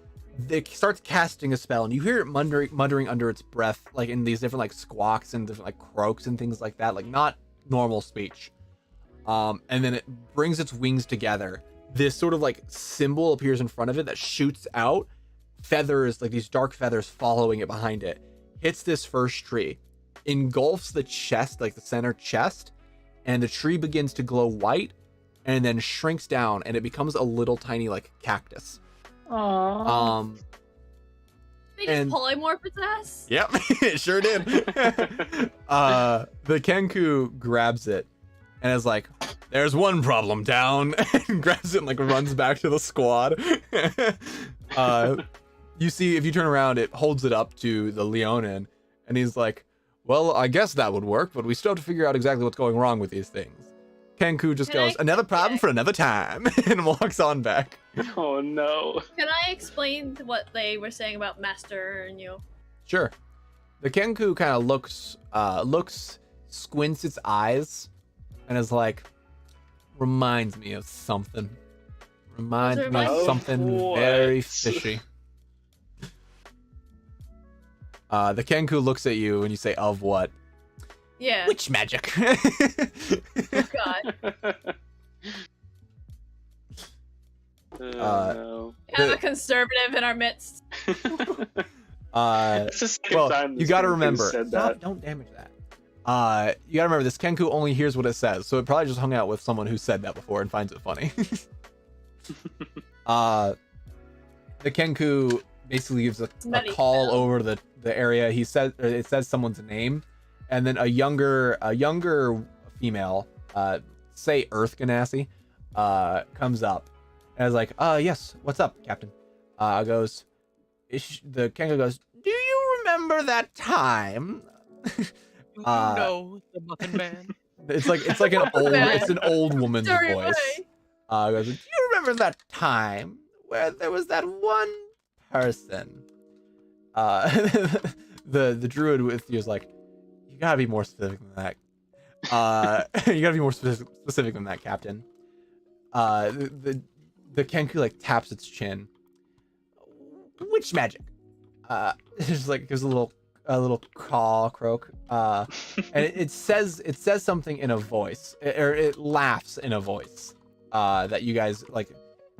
it starts casting a spell, and you hear it muttering under its breath, like in these different like squawks and different like croaks and things like that, like not normal speech. And then it brings its wings together. This sort of like symbol appears in front of it that shoots out feathers, like these dark feathers following it behind it. Hits this first tree, engulfs the chest, like the center chest, and the tree begins to glow white and then shrinks down and it becomes a little tiny like cactus. Aww. They just and- polymorph its ass? Yep, it sure did. The Kenku grabs it and is like, "There's one problem down," and grabs it and like runs back to the squad. You see, if you turn around, it holds it up to the Leonin, and he's like, "Well, I guess that would work, but we still have to figure out exactly what's going wrong with these things." Kenku just Can goes, I- "Another problem for another time," and walks on back. Oh no. Can I explain what they were saying about Master and you? Sure. The Kenku kind of looks, squints its eyes, and is like, "Reminds me of something. Reminds me of Reminds you of something what? very fishy." The Kenku looks at you and you say, "Of what?" Yeah. "Witch magic." Oh, God. No. We have a conservative in our midst. It's the second Well, time you this gotta Kenku remember. said Stop, that. don't damage that. You gotta remember, this Kenku only hears what it says, so it probably just hung out with someone who said that before and finds it funny. The Kenku basically gives a Smelly call smell. over the area. It says someone's name, and then a younger female, say Earth Ganassi, comes up and is like, "Yes, what's up, Captain?" Goes, the Kenku goes, "Do you remember that time?" No, the Muffin Man. It's like an old woman's Sorry, voice. Goes, "Do you remember that time where there was that one person?" The druid with you is like, "You gotta be more specific than that. You gotta be more specific than that, Captain." The Kenku like taps its chin. "Witch magic." Just like gives a little croak. And it says something in a voice, or it laughs in a voice. That you guys like.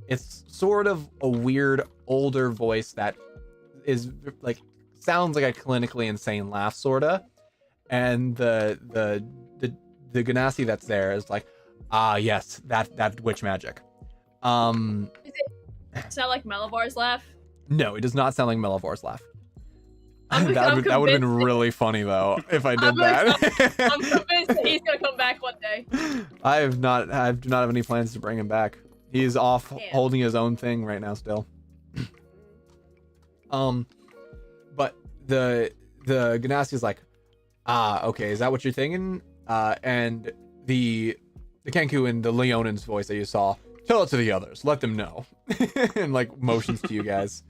It's sort of a weird older voice that is like sounds like a clinically insane laugh, sorta. And the Ganassi that's there is like, yes, that witch magic. Sound like Malabar's laugh? No, it does not sound like Melivor's laugh. I'm that would have been convinced- really funny though if I did I'm that. convinced that he's gonna come back one day. I do not have any plans to bring him back. He's off Damn. holding his own thing right now still. But the Ganassi is like, okay, is that what you're thinking? And the Kenku in the Leonin's voice that you saw, "Tell it to the others, let them know," and like motions to you guys.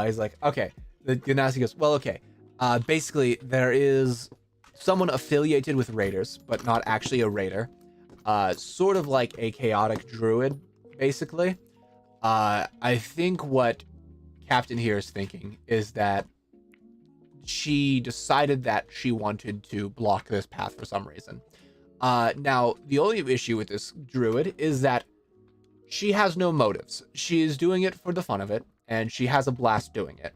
He's like, okay. The Ganassi goes, "Well, okay. Basically, there is someone affiliated with raiders, but not actually a raider. Sort of like a chaotic druid, basically. I think what Captain here is thinking is that she decided that she wanted to block this path for some reason. Now, the only issue with this druid is that she has no motives. She is doing it for the fun of it, and she has a blast doing it.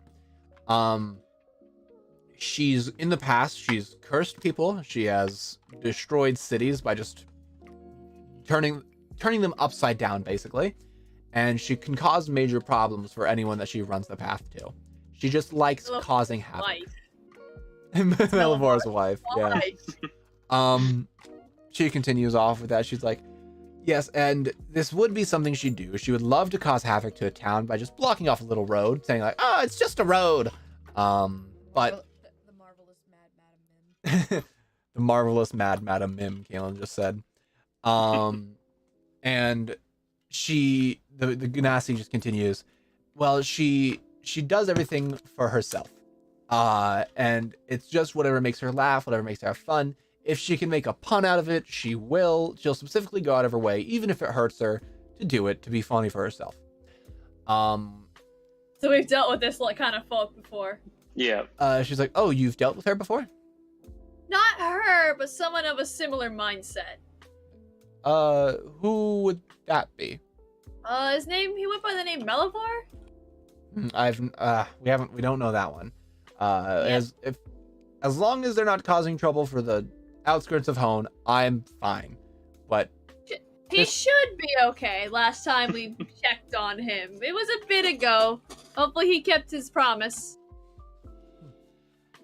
She's in the past, she's cursed people. She has destroyed cities by just turning them upside down, basically. And she can cause major problems for anyone that she runs the path to. She just likes causing havoc. Melivor's wife, yeah. She continues off with that. She's like, yes, and this would be something she'd do. She would love to cause havoc to a town by just blocking off a little road, saying like, oh, it's just a road. But the marvelous Mad Madam Mim. the marvelous Mad Madam Mim, Kaylin just said. And the Ganassi just continues. Well, she does everything for herself. And it's just whatever makes her laugh, whatever makes her have fun. If she can make a pun out of it, she will. She'll specifically go out of her way, even if it hurts her, to do it, to be funny for herself. So we've dealt with this kind of folk before. Yeah. She's like, oh, you've dealt with her before? Not her, but someone of a similar mindset. Who would that be? He went by the name Melivor? We don't know that one. As long as they're not causing trouble for the outskirts of Hone, I'm fine. But he should be okay. Last time we checked on him, it was a bit ago. Hopefully he kept his promise.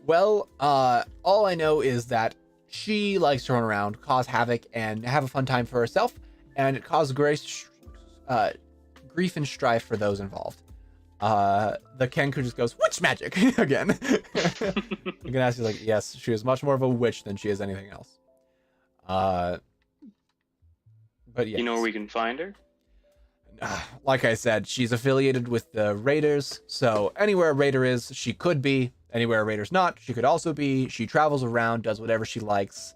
Well, all I know is that she likes to run around, cause havoc, and have a fun time for herself, and it causes grief and strife for those involved. The Kenku just goes, witch magic again. Ganassi is like, yes, she is much more of a witch than she is anything else. But yeah. You know where we can find her? Like I said, she's affiliated with the Raiders, so anywhere a Raider is, she could be. Anywhere a Raider's not, she could also be. She travels around, does whatever she likes.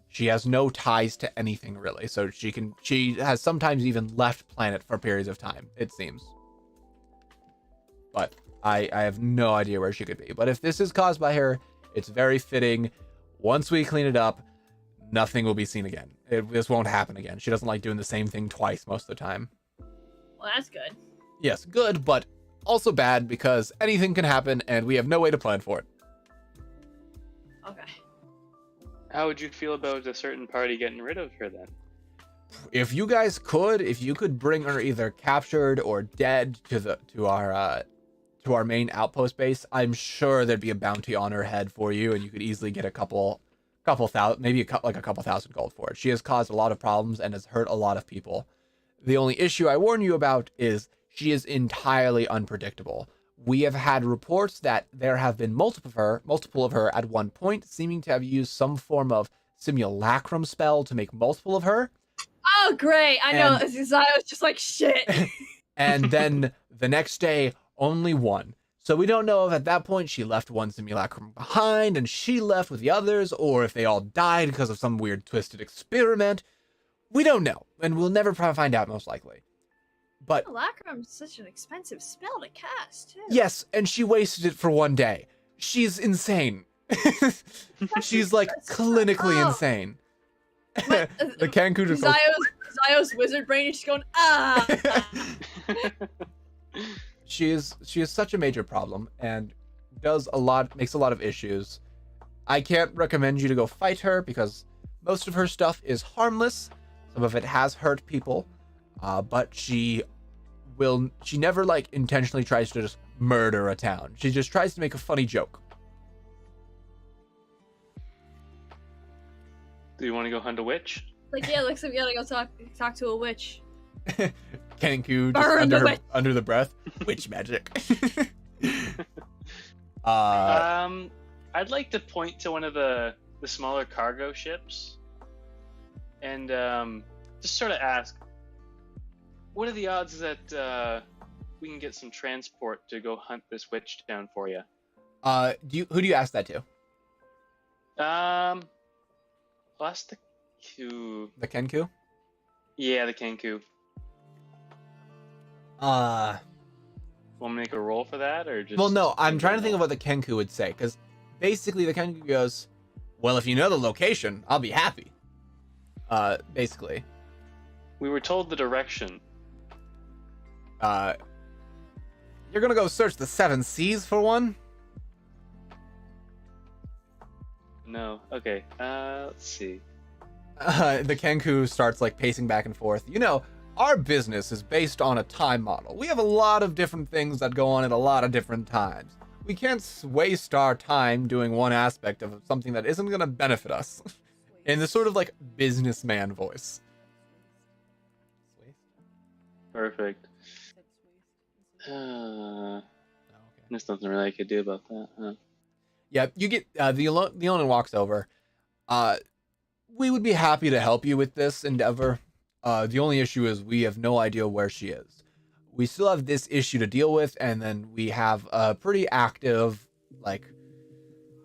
She has no ties to anything, really, so she has sometimes even left planet for periods of time, it seems. But I have no idea where she could be. But if this is caused by her, it's very fitting. Once we clean it up, nothing will be seen again. This won't happen again. She doesn't like doing the same thing twice most of the time. Well, that's good. Yes, good, but also bad because anything can happen and we have no way to plan for it. Okay. Our How would you feel about a certain party getting rid of her then? If you could bring her either captured or dead to our main outpost base, I'm sure there'd be a bounty on her head for you, and you could easily get a couple thousand, maybe a couple thousand gold for it. She has caused a lot of problems and has hurt a lot of people. The only issue I warn you about is she is entirely unpredictable. We have had reports that there have been multiple of her at one point, seeming to have used some form of simulacrum spell to make multiple of her. Oh, great. I know. Zio's just like, shit. And then the next day, only one. So we don't know if at that point she left one simulacrum behind and she left with the others, or if they all died because of some weird twisted experiment. We don't know, and we'll never find out, most likely. But Simulacrum's such an expensive spell to cast, too. yes, and she wasted it for one day. She's insane. She's like clinically insane. The Kenku just goes, Zio's wizard brain is just going, ah. She is such a major problem and makes a lot of issues. I can't recommend you to go fight her because most of her stuff is harmless. Some of it has hurt people, but she never like intentionally tries to just murder a town. She just tries to make a funny joke. Do you want to go hunt a witch? Like, yeah, looks like we gotta go talk to a witch. Kenku just under the breath. Witch magic. I'd like to point to one of the smaller cargo ships and just sort of ask, what are the odds that we can get some transport to go hunt this witch down for you? Who do you ask that to? Plus the Kenku? Yeah, the Kenku. Want to make a roll for that, or just? Well, no. I'm trying to think of what the Kenku would say, because basically the Kenku goes, "Well, if you know the location, I'll be happy." basically. We were told the direction. You're gonna go search the 7 seas for one? No. Okay. Let's see. The Kenku starts like pacing back and forth. You know, our business is based on a time model. We have a lot of different things that go on at a lot of different times. We can't waste our time doing one aspect of something that isn't gonna benefit us. In this sort of like businessman voice. Perfect. There's nothing really I could do about that. Huh? Yeah, you get the Leonin walks over. We would be happy to help you with this endeavor. The only issue is we have no idea where she is. We still have this issue to deal with, and then we have a pretty active, like,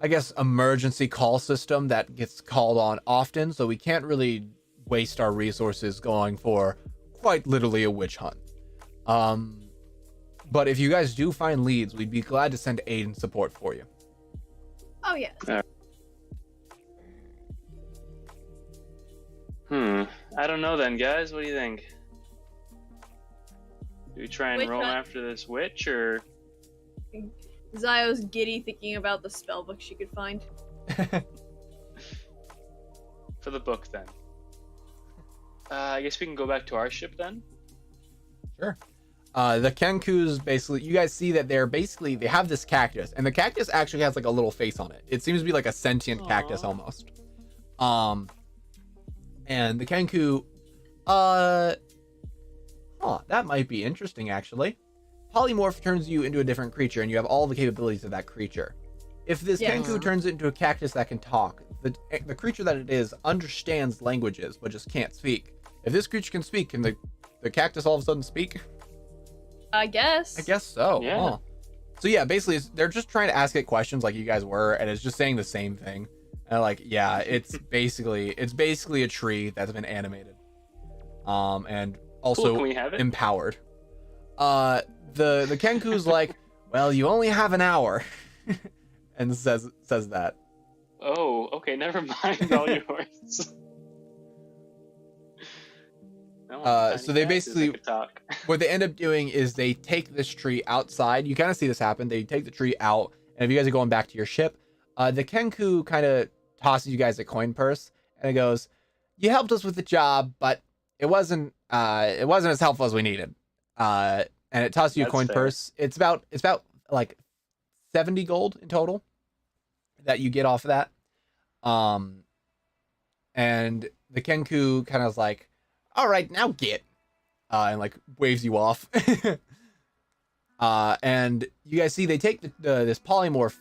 I guess, emergency call system that gets called on often, so we can't really waste our resources going for quite literally a witch hunt. But if you guys do find leads, we'd be glad to send aid and support for you. Oh yes. I don't know then, guys. What do you think? Do we try and Witch roll hunt. after this witch, or? Zio's giddy thinking about the spell book she could find. For the book, then. I guess we can go back to our ship then. Sure. The Kenkus basically, you guys see that they have this cactus, and the cactus actually has like a little face on it. It seems to be like a sentient cactus almost. And the Kenku, that might be interesting actually. Polymorph turns you into a different creature, and you have all the capabilities of that creature. If this Kenku turns it into a cactus that can talk, the creature that it is understands languages, but just can't speak. If this creature can speak, can the cactus all of a sudden speak? I guess. I guess so. Yeah. Huh. So yeah, basically, they're just trying to ask it questions like you guys were, and it's just saying the same thing. And like, yeah, it's basically a tree that's been animated, and also Cool, can we have it? empowered. The Kenku's like, well, you only have an hour, and says that. Oh, okay. Never mind. All yours. So they basically talk. what they end up doing is they take this tree outside. You kind of see this happen. They take the tree out, and if you guys are going back to your ship, the Kenku kind of tosses you guys a coin purse, and it goes, "You helped us with the job, but it wasn't as helpful as we needed." And it tosses you a That's coin fair. purse. It's about like 70 gold in total that you get off of that. And the Kenku kind of is like, "All right, now get," and like waves you off. And you guys see they take this polymorph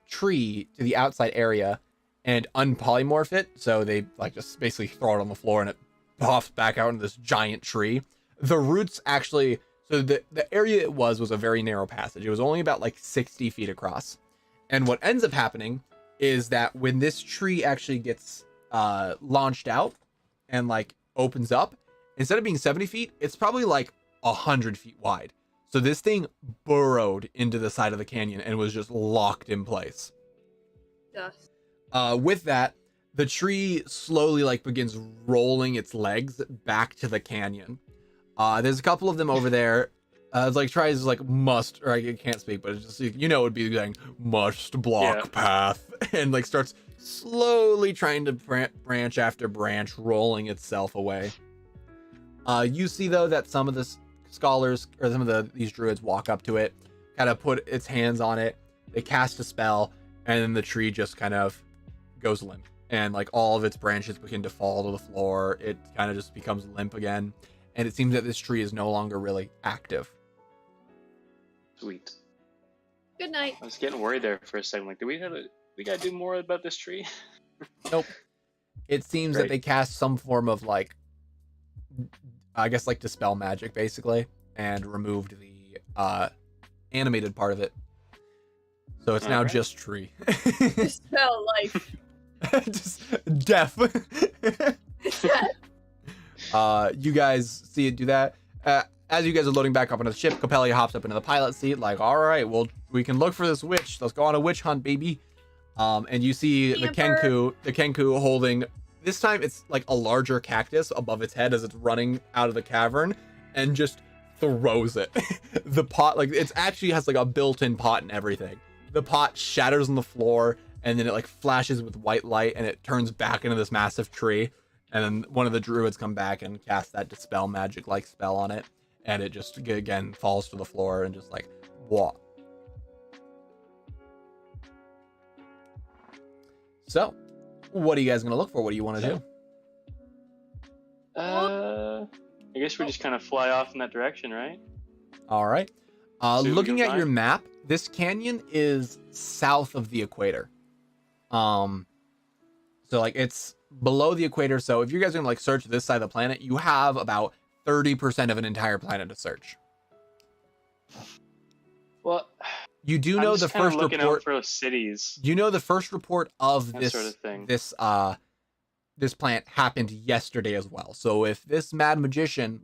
tree to the outside area and unpolymorph it. So they like just basically throw it on the floor, and it puffs back out into this giant tree. The roots actually, so the area it was a very narrow passage. It was only about like 60 feet across. And what ends up happening is that when this tree actually gets launched out and like opens up, instead of being 70 feet, it's probably like 100 feet wide. So this thing burrowed into the side of the canyon and was just locked in place. Dust. With that, the tree slowly like begins rolling its legs back to the canyon. There's a couple of them over there. Like tries like must, or I can't speak, but it's just, you know, it'd be saying must block path, and like starts slowly trying to branch after branch, rolling itself away. You see though that some of the scholars or some of these druids walk up to it, kind of put its hands on it. They cast a spell, and then the tree just kind of goes limp, and like all of its branches begin to fall to the floor. It kind of just becomes limp again, and it seems that this tree is no longer really active. Sweet. Good night. I was getting worried there for a second. Like, we gotta do more about this tree? Nope. It seems that Great. they cast some form of like, I guess like dispel magic basically, and removed the animated part of it. So it's now Alright. just tree. Spell life. Just death. You guys see it do that. As you guys are loading back up into the ship, Copelia hops up into the pilot seat, like, all right, well, we can look for this witch. Let's go on a witch hunt, baby. And you see the Camper. Kenku holding this time it's like a larger cactus above its head as it's running out of the cavern, and just throws it. The pot, like, it's actually has like a built-in pot and everything. The pot shatters on the floor, and then it like flashes with white light, and it turns back into this massive tree. And then one of the druids come back and cast that dispel magic like spell on it, and it just again falls to the floor and just like what. So, what are you guys gonna look for? What do you want to do? I guess we just kind of fly off in that direction, right? All right. So Looking you're at your fine. map, this canyon is south of the equator. So like it's below the equator. So if you guys are gonna like search this side of the planet, you have about 30% of an entire planet to search. Well, You do I'm know just the kinda first looking report. out for cities. You know the first report of That this sort of thing. this plant happened yesterday as well. So if this mad magician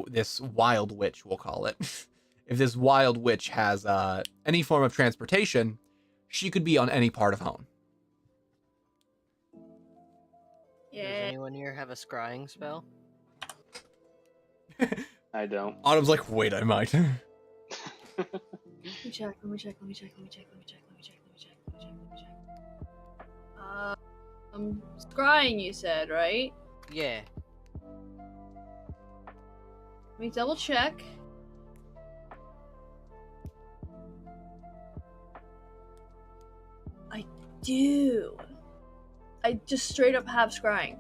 this wild witch, we'll call it, if this wild witch has any form of transportation, she could be on any part of Hone. Does Yeah. anyone here have a scrying spell? I don't. Autumn's like, wait, I might. Let me check. Scrying, you said, right? Yeah. Let me double check. I do. I just straight up have scrying.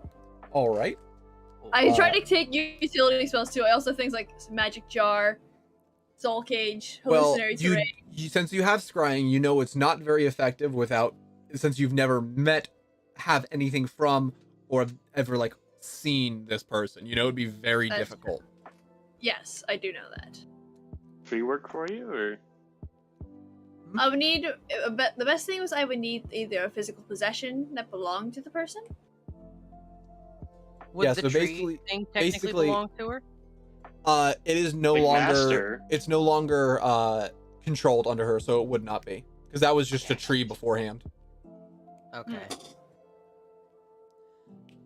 All right. I tried to take utility spells too. I also have things like magic jar, soul cage, Well, hallucinatory terrain. since you have scrying, you know it's not very effective without, since you've never have anything from, or have ever like seen this person. You know it'd be very That's difficult. Yes, I do know that. Free work for you, or I would need the best thing was I would need either a physical possession that belonged to the person. Would Yeah, the so tree basically- thing technically basically- belong to her? It is no Like longer. master. It's no longer controlled under her, so it would not be, because that was just a tree beforehand. Okay.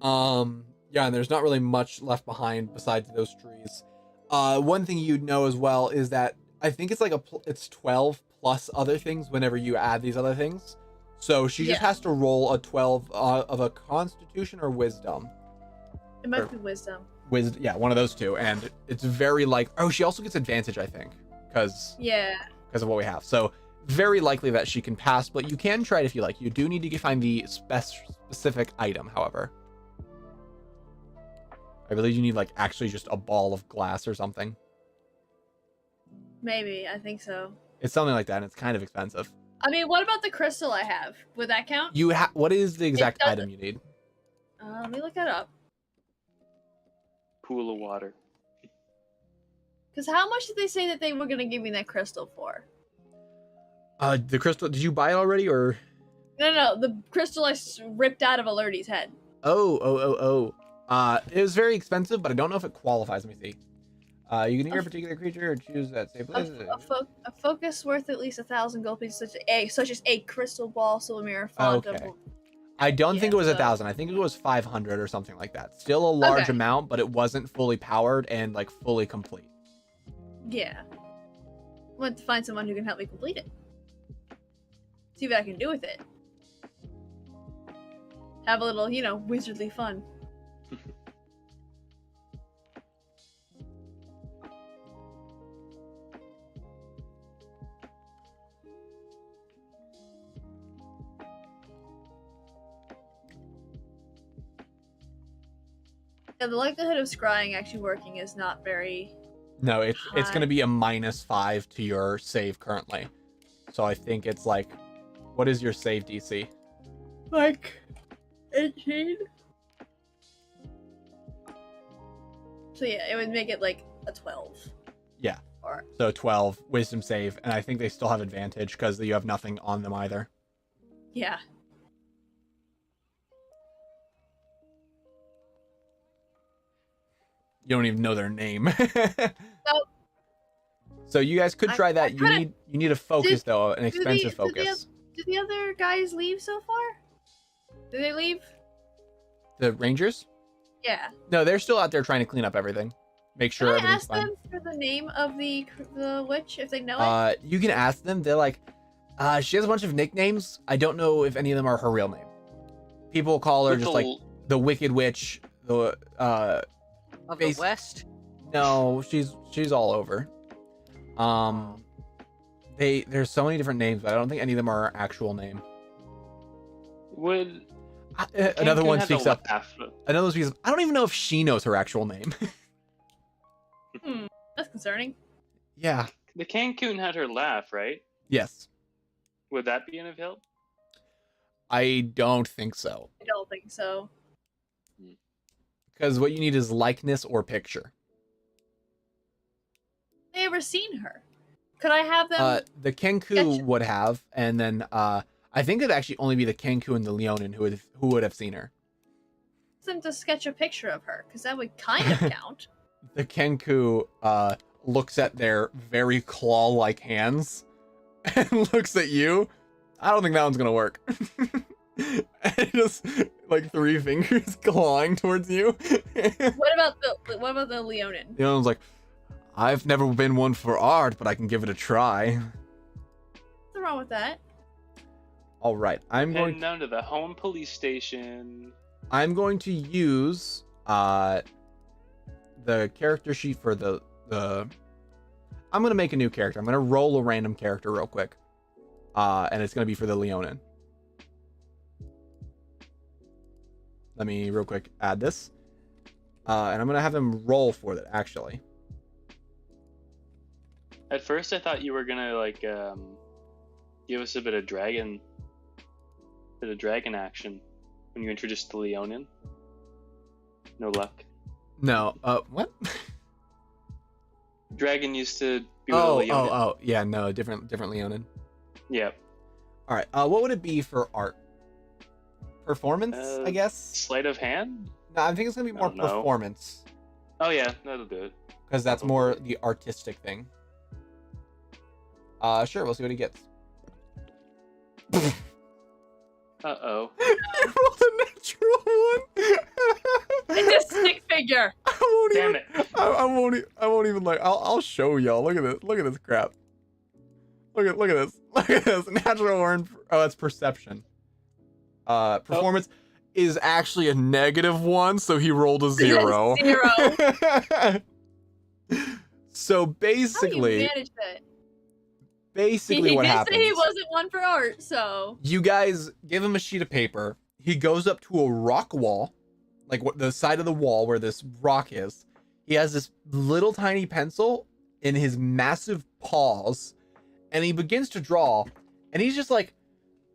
Yeah, and there's not really much left behind besides those trees. One thing you'd know as well is that I think it's like it's 12 plus other things whenever you add these other things. So she just Yeah. has to roll a 12 of a Constitution or Wisdom. It might be wisdom. Yeah, one of those two, and it's very like. Oh, she also gets advantage, I think, because Yeah. of what we have. So very likely that she can pass, but you can try it if you like. You do need to find the specific item, however. I believe you need like actually just a ball of glass or something. Maybe, I think so. It's something like that, and it's kind of expensive. I mean, what about the crystal I have? Would that count? What is the exact doesn't- item you need? Let me look that up. pool of water. Because how much did they say that they were going to give me that crystal for? The crystal, did you buy it already, or? No, the crystal I ripped out of Alerty's head. Oh. It was very expensive, but I don't know if it qualifies. Let me see. You can hear a particular creature or choose that same place. A focus worth at least 1,000 gold pieces, such as a crystal ball, silver mirror, font. Okay. I don't think Yeah, it was so- 1,000. I think it was 500 or something like that. Still a large Okay. amount, but it wasn't fully powered and like fully complete. Yeah. I want to find someone who can help me complete it. See what I can do with it. Have a little, wizardly fun. Yeah, the likelihood of scrying actually working is not very. No, it's Hi. going to be a -5 to your save currently. So I think it's like, what is your save DC? Like 18? So yeah, it would make it like a 12. Yeah. Or So 12 wisdom save, and I think they still have advantage because you have nothing on them either. yeah. You don't even know their name. Nope. So you guys could try that. You need a focus though, an the- expensive do the focus. Did the other guys leave so far? Did they leave? The Rangers? Yeah. No, they're still out there trying to clean up everything. Make sure Can I everything's ask fine. them for the name of the witch if they know it? You can ask them. They're like, she has a bunch of nicknames. I don't know if any of them are her real name. People call her just like the Wicked Witch. The Of the West? No, she's all over. There's so many different names, but I don't think any of them are her actual name. Would Another one have to speaks up. laugh. Another one speaks up. I don't even know if she knows her actual name. That's concerning. Yeah. The Cancun had her laugh, right? Yes. Would that be of help? I don't think so. I don't think so. Because what you need is likeness or picture. Have they ever seen her? Could I have them? The Kenku would have, and then I think it'd actually only be the Kenku and the Leonin who would have seen her. Them to sketch a picture of her, because that would kind of count. The Kenku looks at their very claw-like hands and looks at you. I don't think that one's gonna work. And just like 3 fingers clawing towards you. What about the Leonin? The other one's like, I've never been one for art, but I can give it a try. What's wrong with that? All right, I'm Heading going. down to the home police station. I'm going to use the character sheet for the. I'm gonna make a new character. I'm gonna roll a random character real quick, and it's gonna be for the Leonin. Let me real quick add this, and I'm gonna have them roll for that actually. At first, I thought you were gonna like give us a bit of dragon action when you introduced the Leonin. No luck. No, what? Dragon used to be with a Leonin. Yeah, no, different Leonin. Yep. All right, what would it be for art? Performance, I guess. Sleight of hand? No, I think it's gonna be more don't know. performance Oh yeah, that'll do it. because that's more the artistic thing. Sure, we'll see what he gets. Uh-oh. You rolled a natural one. It's a stick figure. Damn it. I won't even like. I'll show y'all. Look at this. Look at this crap. Look at this. Look at this. Natural one. Oh, that's perception. Performance is actually a -1, so he rolled a 0. 0. So How do basically, you manage that? basically what he did happens? say he wasn't one for art, so You guys give him a sheet of paper. He goes up to a rock wall, like what the side of the wall where this rock is. He has this little tiny pencil in his massive paws, and he begins to draw. And he's just like,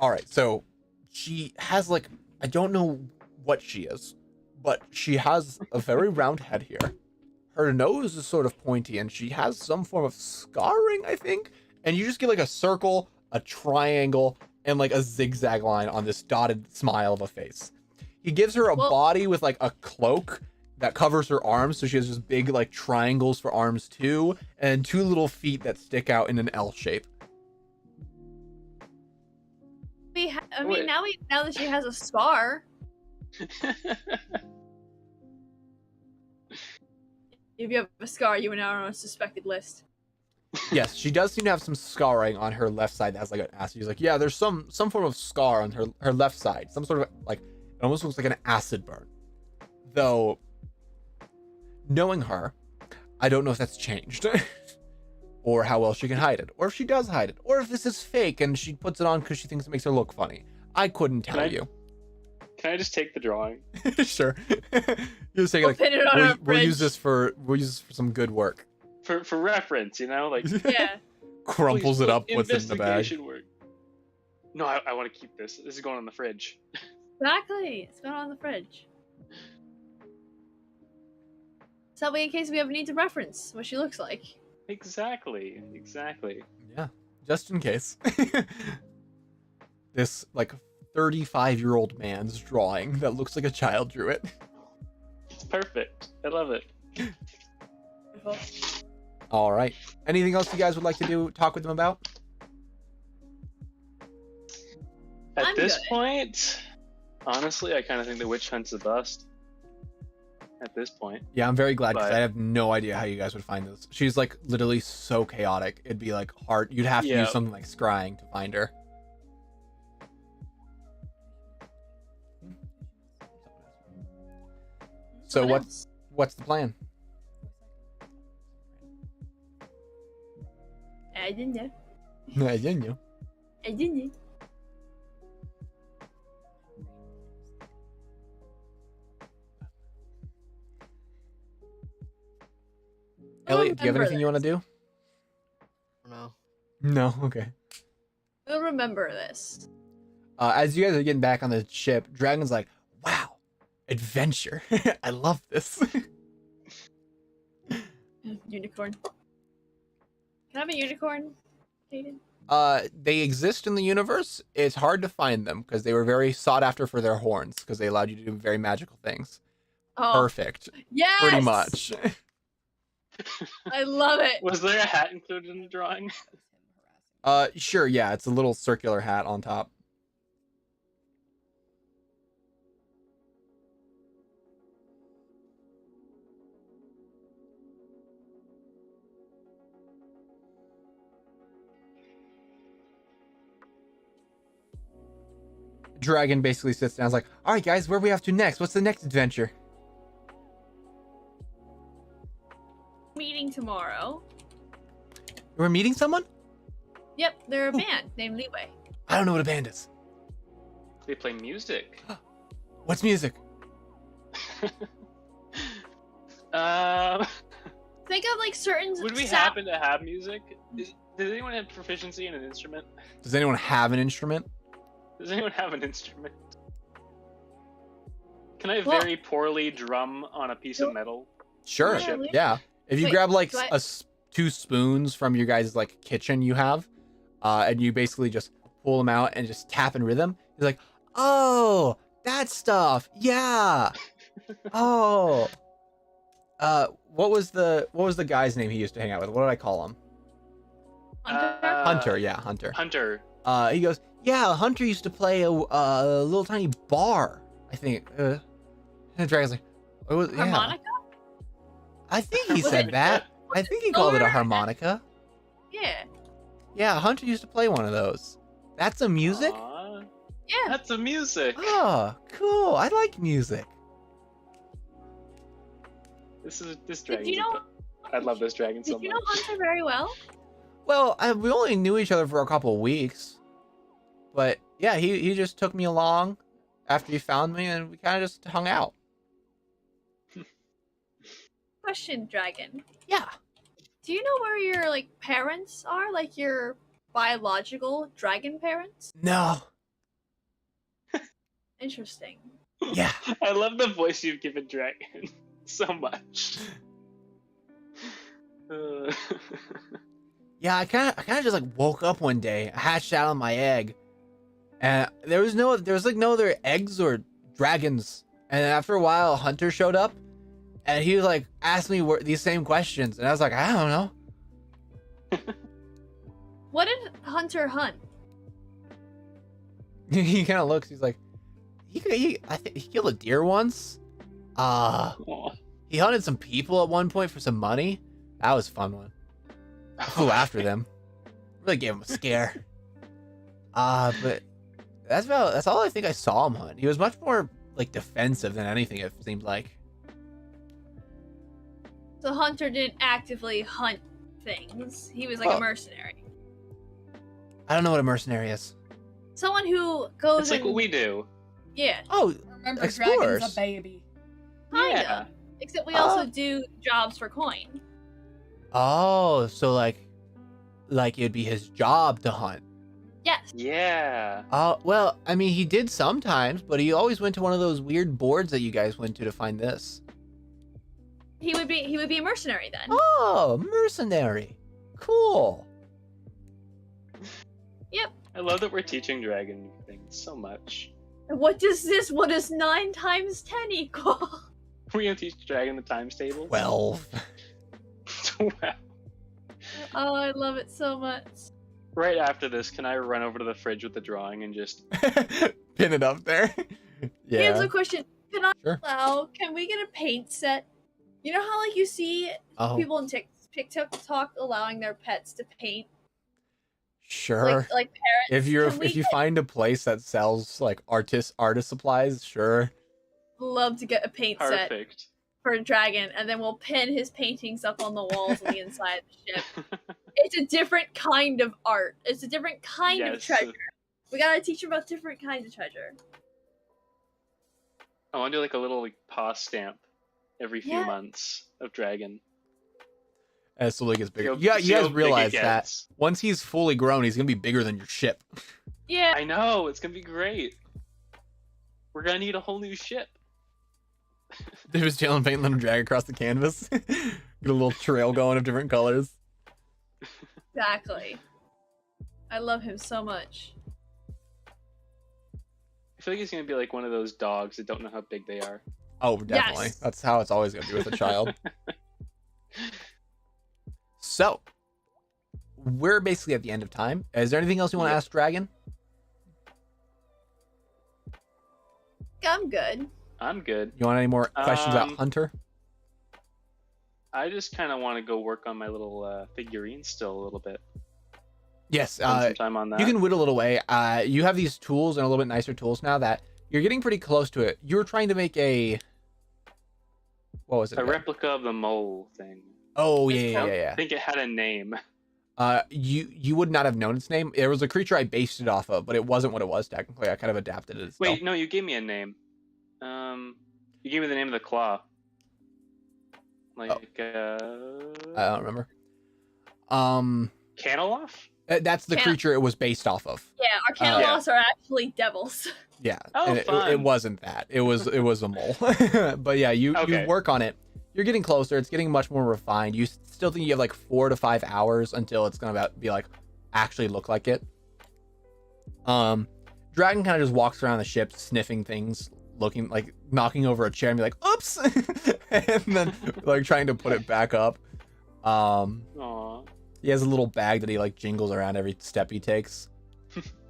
all right, so she has like, I don't know what she is, but she has a very round head here. Her nose is sort of pointy, and she has some form of scarring, I think. And you just get like a circle, a triangle, and like a zigzag line on this dotted smile of a face. He gives her a body with like a cloak that covers her arms, so she has just big like triangles for arms too, and 2 little feet that stick out in an L shape. I mean, now that she has a scar, if you have a scar, you are now on a suspected list. Yes, she does seem to have some scarring on her left side that has like an acid. He's like, yeah, there's some form of scar on her left side. Some sort of like, it almost looks like an acid burn. Though, knowing her, I don't know if that's changed. Or how well she can hide it. Or if she does hide it. Or if this is fake and she puts it on because she thinks it makes her look funny. I couldn't tell you. Can I just take the drawing? Sure. You're saying like, pin it on our we'll use fridge. this for some good work. For reference, you know? Like, Yeah. Crumples please it put up, puts it in the bag. investigation work. No, I want to keep this. This is going on the fridge. Exactly. It's going on the fridge. So that way, in case we ever need to reference what she looks like. Exactly. Yeah, just in case. This like 35-year-old man's drawing that looks like a child drew it. It's perfect. I love it. All right. Anything else you guys would like to talk with them about? At I'm this good. point, Honestly, I kind of think the witch hunt's a bust at this point. Yeah, I'm very glad because But- I have no idea how you guys would find this. She's like literally so chaotic. It'd be like hard. You'd have to Yeah. use something like scrying to find her. So What what's the plan? I didn't know. I didn't know. I didn't know. Elliot, do you have remember anything you want to do? No. No. Okay. We'll remember this. As you guys are getting back on the ship, Dragon's like, "Wow, adventure! I love this." Unicorn. Can I have a unicorn, Hayden? They exist in the universe. It's hard to find them because they were very sought after for their horns because they allowed you to do very magical things. Oh, Perfect, yes! pretty much. I love it. Was there a hat included in the drawing? Sure, yeah, it's a little circular hat on top. Dragon basically sits down and is like, "All right, guys, where are we off to next? What's the next adventure?" Meeting tomorrow. We're meeting someone? Yep, they're a band named Leeway. I don't know what a band is. They play music. What's music? Think of like certain. Would we happen to have music? Does anyone have proficiency in an instrument? Does anyone have an instrument? Does anyone have an instrument? Can I Well- very poorly drum on a piece of metal? Sure. Yeah, Yeah. If you Wait, grab like do I- two spoons from your guys' like kitchen you have, and you basically just pull them out and just tap in rhythm, he's like, "Oh, that stuff. Yeah. Oh. What was the guy's name he used to hang out with? What did I call him? Hunter? Hunter. Yeah, Hunter. Hunter. He goes, "Yeah, Hunter used to play a little tiny bar, I think." And the Dragon's like, "Oh, was, yeah." Harmonica? I think he Was said it- that. I think he called it a Lower- harmonica. Yeah. Yeah, Hunter used to play one of those. That's a music? Aw, Yeah. that's the music. Oh, cool. I like music. This dragon. you know- I love this dragon so Did you much. know Hunter very well? Well, we only knew each other for a couple of weeks. But yeah, he just took me along after he found me and we kind of just hung out. Question, Dragon. Yeah. Do you know where your like parents are? Like your biological dragon parents? No. Interesting. Yeah. I love the voice you've given dragon so much. Uh, Yeah, I kind of just like woke up one day, hatched out of my egg, and there was no other eggs or dragons. And after a while, Hunter showed up, and he was like asked me these same questions, and I was like, I don't know. What did Hunter hunt? He kind of looks. He's like, I think he killed a deer once. aw. He hunted some people at one point for some money. That was a fun one. I flew after them. Really gave him a scare. But that's all I think I saw him hunt. He was much more like defensive than anything, it seemed like. So Hunter didn't actively hunt things. He was like Well- a mercenary. I don't know what a mercenary is. Someone who goes It's like and what we do. yeah, Oh, Remember, Explorers. Dragon's a baby. kinda. Yeah. Except we also Oh. do jobs for coin. so like it'd be his job to hunt. Yes. Yeah. Well, I mean, he did sometimes, but he always went to one of those weird boards that you guys went to find this. He would be a mercenary then. Oh, mercenary. Cool. I love that we're teaching dragon things so much. What does 9 times 10 equal? We're gonna teach dragon the times table. 12. Wow. Oh, I love it so much. Right after this, can I run over to the fridge with the drawing and just Pin it up there. Here's Yeah. a question. Can I Sure. allow? Can we get a paint set? You know how like you see Oh, people in TikTok allowing their pets to paint, sure. like If parents. Can we if you find a place that sells like artist supplies, sure. love to get a paint set Perfect. for a dragon, and then we'll pin his paintings up on the walls on the inside of the ship. It's a different kind of art. It's a different kind of Yes. treasure. We gotta teach him about different kinds of treasure. I want to do like a little like paw stamp every few Yeah. months of dragon. As slowly gets bigger. See Yeah, how- you see how guys big it realize that gets. once he's fully grown, he's gonna be bigger than your ship. Yeah. I know, it's gonna be great. We're gonna need a whole new ship. They was Jalen paint let him drag across the canvas. Get a little trail going of different colors. Exactly. I love him so much. I feel like he's gonna be like one of those dogs that don't know how big they are. Oh, definitely. Yes. That's how it's always gonna be with a child. So, we're basically at the end of time. Is there anything else you want to Yep. ask Dragon? I'm good. I'm good. You want any more questions about Um, Hunter? I just kind of want to go work on my little figurine still a little bit. Yes. Spend some time on that. You can whittle it away. You have these tools and a little bit nicer tools now that you're getting pretty close to it. You were trying to make a. What was it? a again? replica of the mole thing. Oh yeah, It's yeah, called- yeah, I think it had a name. yeah. You would not have known its name. It was a creature I based it off of, but it wasn't what it was technically. I kind of adapted it. Still. Wait, no, you gave me a name. You gave me the name of the claw. Like, I don't remember. Caneloff? That's the Can- creature it was based off of. Yeah, our Canelos are actually devils. Yeah, Oh, and it fun. wasn't that. It was a mole. But yeah, you Okay. work on it. You're getting closer. It's getting much more refined. You still think you have like 4 to 5 hours until it's gonna be like actually look like it. Dragon kind of just walks around the ship, sniffing things, looking like knocking over a chair and be like, "Oops," and then like trying to put it back up. Aw. He has a little bag that he like jingles around every step he takes.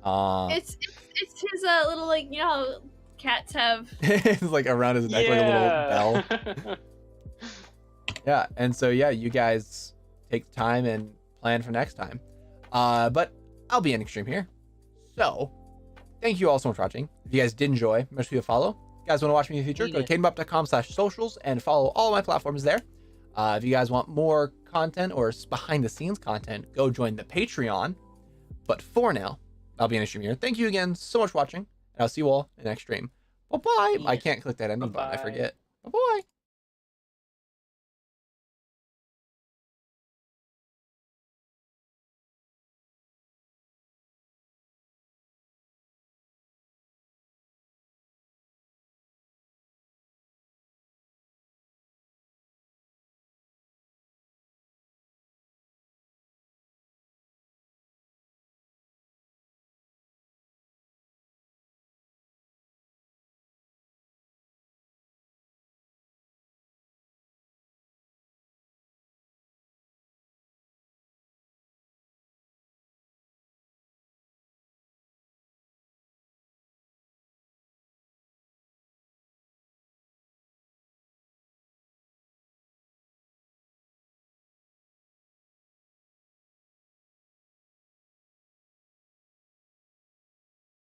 It's his little like you know how cats have. It's like around his neck like a little bell. Yeah, and so yeah, you guys take the time and plan for next time. But I'll be in Extreme here. So thank you all so much for watching. If you guys did enjoy, make sure you follow. If you guys want to watch me in the future, go to cadenbup.com/socials and follow all my platforms there. If you guys want more content or behind the scenes content, go join the Patreon. But for now, I'll be in Extreme here. Thank you again so much for watching, and I'll see you all in the next stream. Bye bye. I can't click that ending button. I Bye-bye. forget. Bye bye.